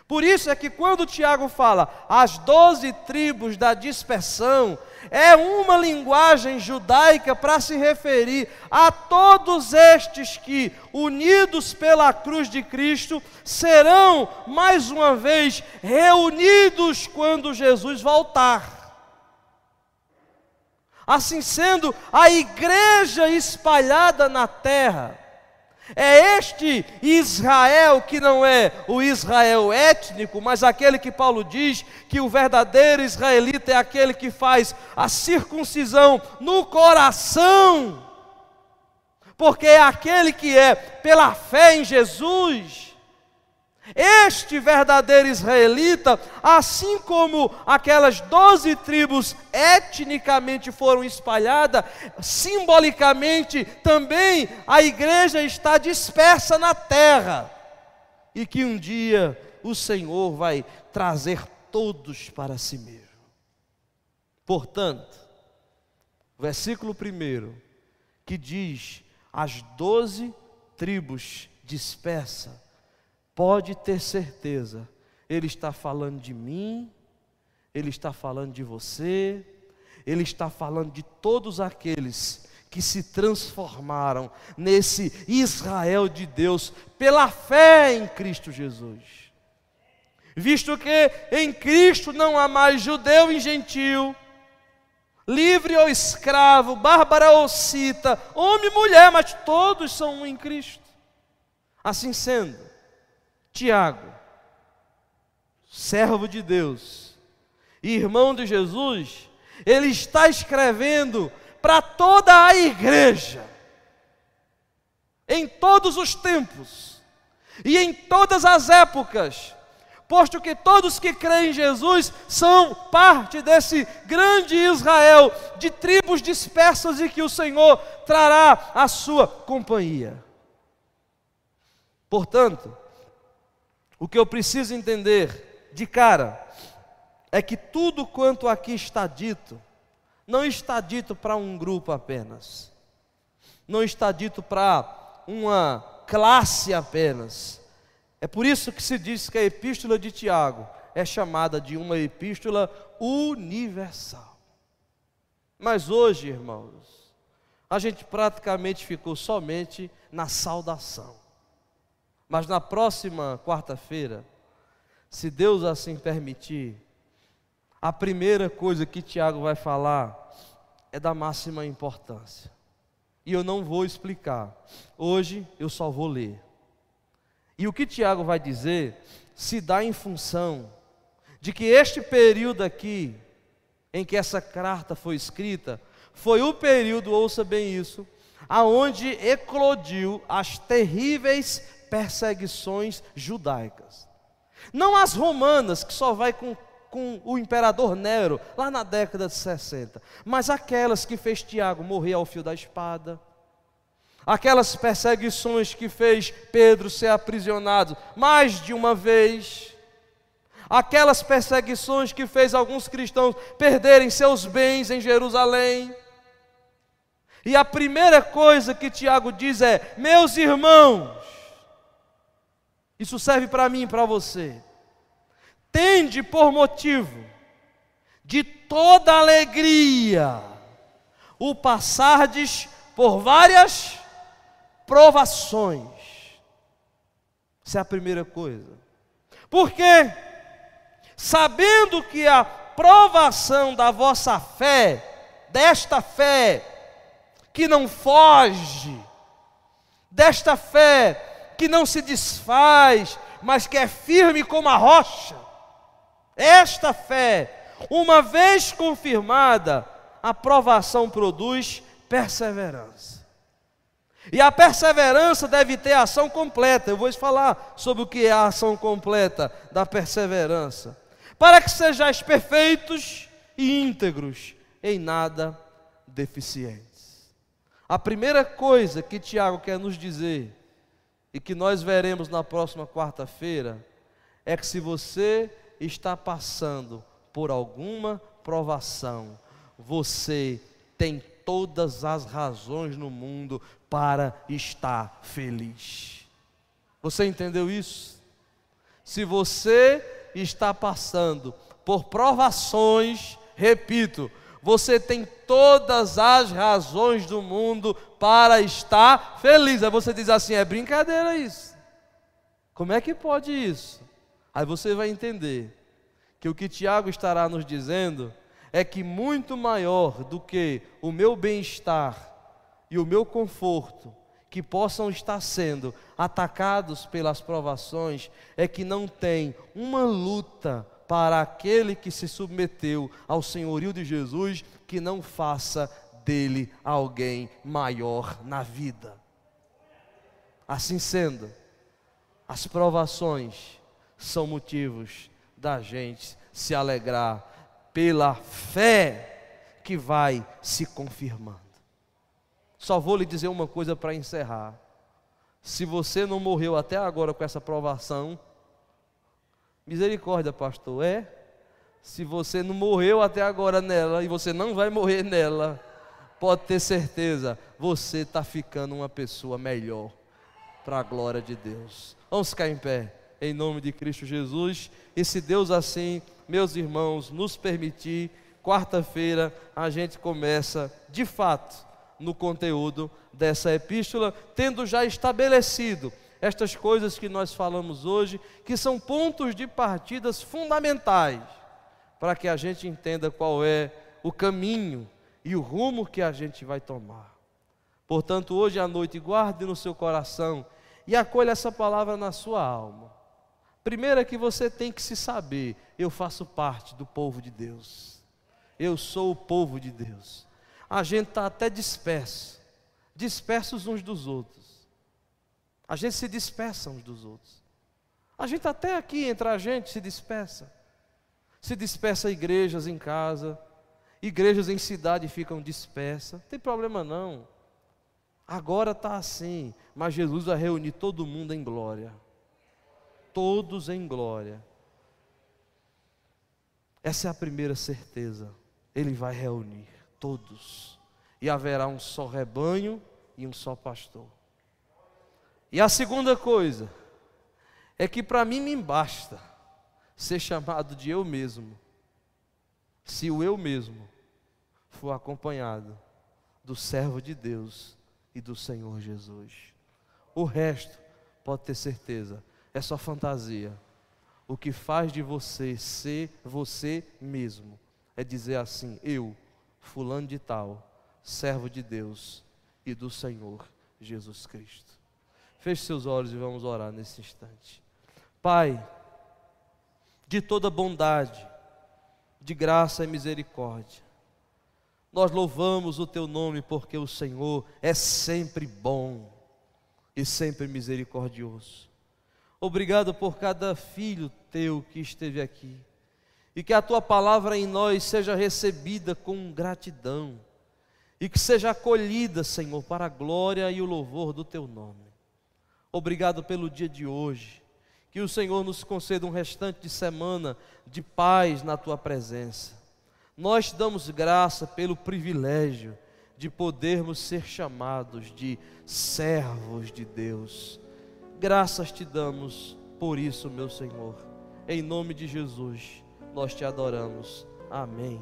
Por isso é que quando Tiago fala as 12 tribos da dispersão, é uma linguagem judaica para se referir a todos estes que, unidos pela cruz de Cristo, serão mais uma vez reunidos quando Jesus voltar. Assim sendo, a igreja espalhada na terra, é este Israel que não é o Israel étnico, mas aquele que Paulo diz que o verdadeiro israelita é aquele que faz a circuncisão no coração, porque é aquele que é pela fé em Jesus. Este verdadeiro israelita, assim como aquelas 12 tribos etnicamente foram espalhadas, simbolicamente também a igreja está dispersa na terra, e que um dia o Senhor vai trazer todos para si mesmo. Portanto, versículo 1, que diz as 12 tribos dispersas, pode ter certeza, Ele está falando de mim, Ele está falando de você, Ele está falando de todos aqueles que se transformaram nesse Israel de Deus pela fé em Cristo Jesus. Visto que em Cristo não há mais judeu e gentil, livre ou escravo, bárbara ou cita, homem e mulher, mas todos são um em Cristo. Assim sendo, Tiago, servo de Deus, irmão de Jesus, ele está escrevendo para toda a igreja, em todos os tempos e em todas as épocas, posto que todos que creem em Jesus são parte desse grande Israel de tribos dispersas e que o Senhor trará a sua companhia. Portanto, o que eu preciso entender de cara é que tudo quanto aqui está dito, não está dito para um grupo apenas, não está dito para uma classe apenas. É por isso que se diz que a epístola de Tiago é chamada de uma epístola universal. Mas hoje, irmãos, a gente praticamente ficou somente na saudação. Mas na próxima quarta-feira, se Deus assim permitir, a primeira coisa que Tiago vai falar é da máxima importância. E eu não vou explicar, hoje eu só vou ler. E o que Tiago vai dizer se dá em função de que este período aqui, em que essa carta foi escrita, foi o período, ouça bem isso, aonde eclodiu as terríveis perseguições judaicas. Não as romanas, que só vai com o imperador Nero, lá na década de 60, mas aquelas que fez Tiago morrer ao fio da espada, aquelas perseguições que fez Pedro ser aprisionado mais de uma vez, aquelas perseguições que fez alguns cristãos perderem seus bens em Jerusalém. E a primeira coisa que Tiago diz é: meus irmãos, isso serve para mim e para você, tende por motivo de toda alegria o passardes por várias provações. Essa é a primeira coisa. Porque sabendo que a provação da vossa fé, desta fé que não foge, desta fé que não se desfaz, mas que é firme como a rocha, esta fé, uma vez confirmada, a provação produz perseverança. E a perseverança deve ter ação completa. Eu vou falar sobre o que é a ação completa da perseverança. Para que sejais perfeitos e íntegros, em nada deficientes. A primeira coisa que Tiago quer nos dizer, e que nós veremos na próxima quarta-feira, é que se você está passando por alguma provação, você tem todas as razões no mundo para estar feliz. Você entendeu isso? Se você está passando por provações, repito, você tem todas as razões do mundo para estar feliz. Aí você diz assim: é brincadeira isso. Como é que pode isso? Aí você vai entender que o que Tiago estará nos dizendo é que muito maior do que o meu bem-estar e o meu conforto, que possam estar sendo atacados pelas provações, é que não tem uma luta para aquele que se submeteu ao senhorio de Jesus, que não faça dele alguém maior na vida. Assim sendo, as provações são motivos da gente se alegrar pela fé que vai se confirmando. Só vou lhe dizer uma coisa para encerrar: se você não morreu até agora com essa provação, misericórdia, pastor, se você não morreu até agora nela, e você não vai morrer nela, pode ter certeza, você está ficando uma pessoa melhor, para a glória de Deus. Vamos ficar em pé, em nome de Cristo Jesus, e se Deus assim, meus irmãos, nos permitir, quarta-feira a gente começa, de fato, no conteúdo dessa epístola, tendo já estabelecido estas coisas que nós falamos hoje, que são pontos de partidas fundamentais, para que a gente entenda qual é o caminho e o rumo que a gente vai tomar. Portanto, hoje à noite, guarde no seu coração e acolha essa palavra na sua alma. Primeiro é que você tem que se saber: eu faço parte do povo de Deus, eu sou o povo de Deus. A gente está até dispersos uns dos outros. A gente se dispersa uns dos outros. A gente até aqui entre a gente se dispersa. Se dispersa igrejas em casa, igrejas em cidade ficam dispersas. Não tem problema não. Agora está assim, mas Jesus vai reunir todo mundo em glória. Todos em glória. Essa é a primeira certeza. Ele vai reunir todos. E haverá um só rebanho e um só pastor. E a segunda coisa é que para mim me basta ser chamado de eu mesmo, se o eu mesmo for acompanhado do servo de Deus e do Senhor Jesus. O resto, pode ter certeza, é só fantasia. O que faz de você ser você mesmo é dizer assim: eu, fulano de tal, servo de Deus e do Senhor Jesus Cristo. Feche seus olhos e vamos orar nesse instante. Pai, de toda bondade, de graça e misericórdia, nós louvamos o Teu nome, porque o Senhor é sempre bom e sempre misericordioso. Obrigado por cada filho Teu que esteve aqui, e que a Tua palavra em nós seja recebida com gratidão, e que seja acolhida, Senhor, para a glória e o louvor do Teu nome. Obrigado pelo dia de hoje, que o Senhor nos conceda um restante de semana de paz na Tua presença. Nós te damos graça pelo privilégio de podermos ser chamados de servos de Deus. Graças te damos por isso, meu Senhor. Em nome de Jesus, nós te adoramos. Amém.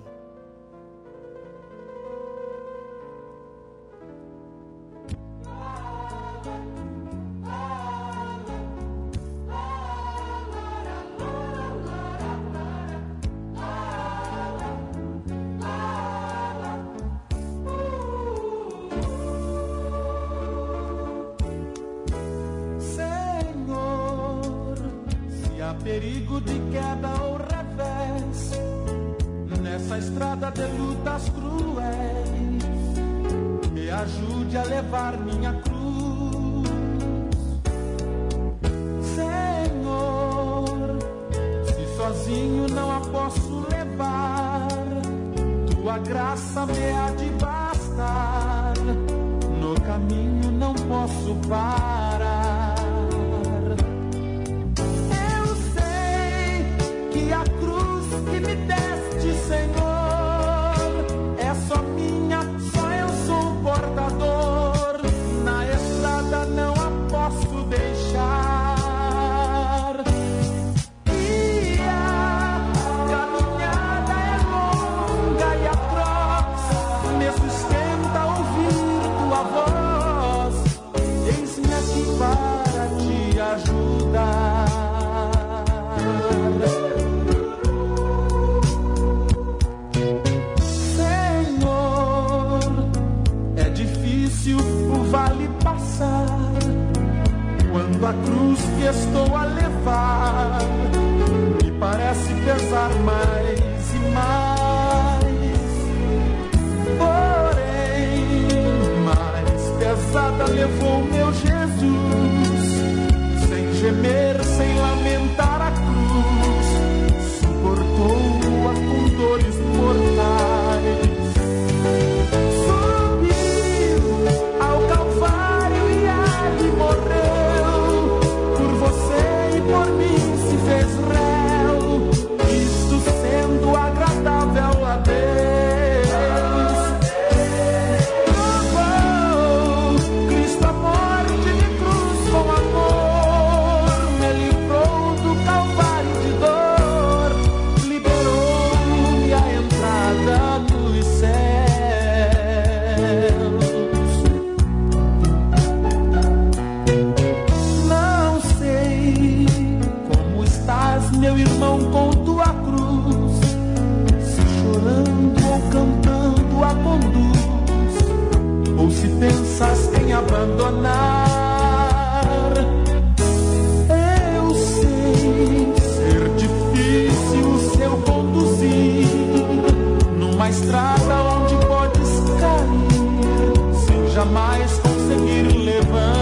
Perigo de queda ou revés, nessa estrada de lutas cruéis, me ajude a levar minha cruz. sozinho não a posso levar. Tua graça me há de bastar. No caminho não posso parar. Eu sei que a cruz que me deste, Senhor, é só minha, só eu sou o portador. Na estrada não a posso deixar. E a caminhada é longa e atroz, me sustenta ouvir tua voz. Eis-me aqui para te ajudar. Senhor, é difícil o vale passar, quando a cruz que estou a levar me parece pesar mais e mais. Porém, mais pesada levou meu Jesus, sem gemer, sem lamentar a cruz, suportou-a com dores mortais. Subiu ao Calvário e ali morreu, por você e por mim se fez réu, isto sendo agradável a Deus. Provou Cristo a morte de cruz com amor, me livrou do Calvário de dor, liberou-me a entrada nos céus. Não sei como estás, meu irmão, com tua cruz, se chorando ou cantando a conduz, ou se pensas em abandonar. Eu sei ser difícil o seu conduzir, numa estrada onde podes cair, sem jamais conseguir levantar.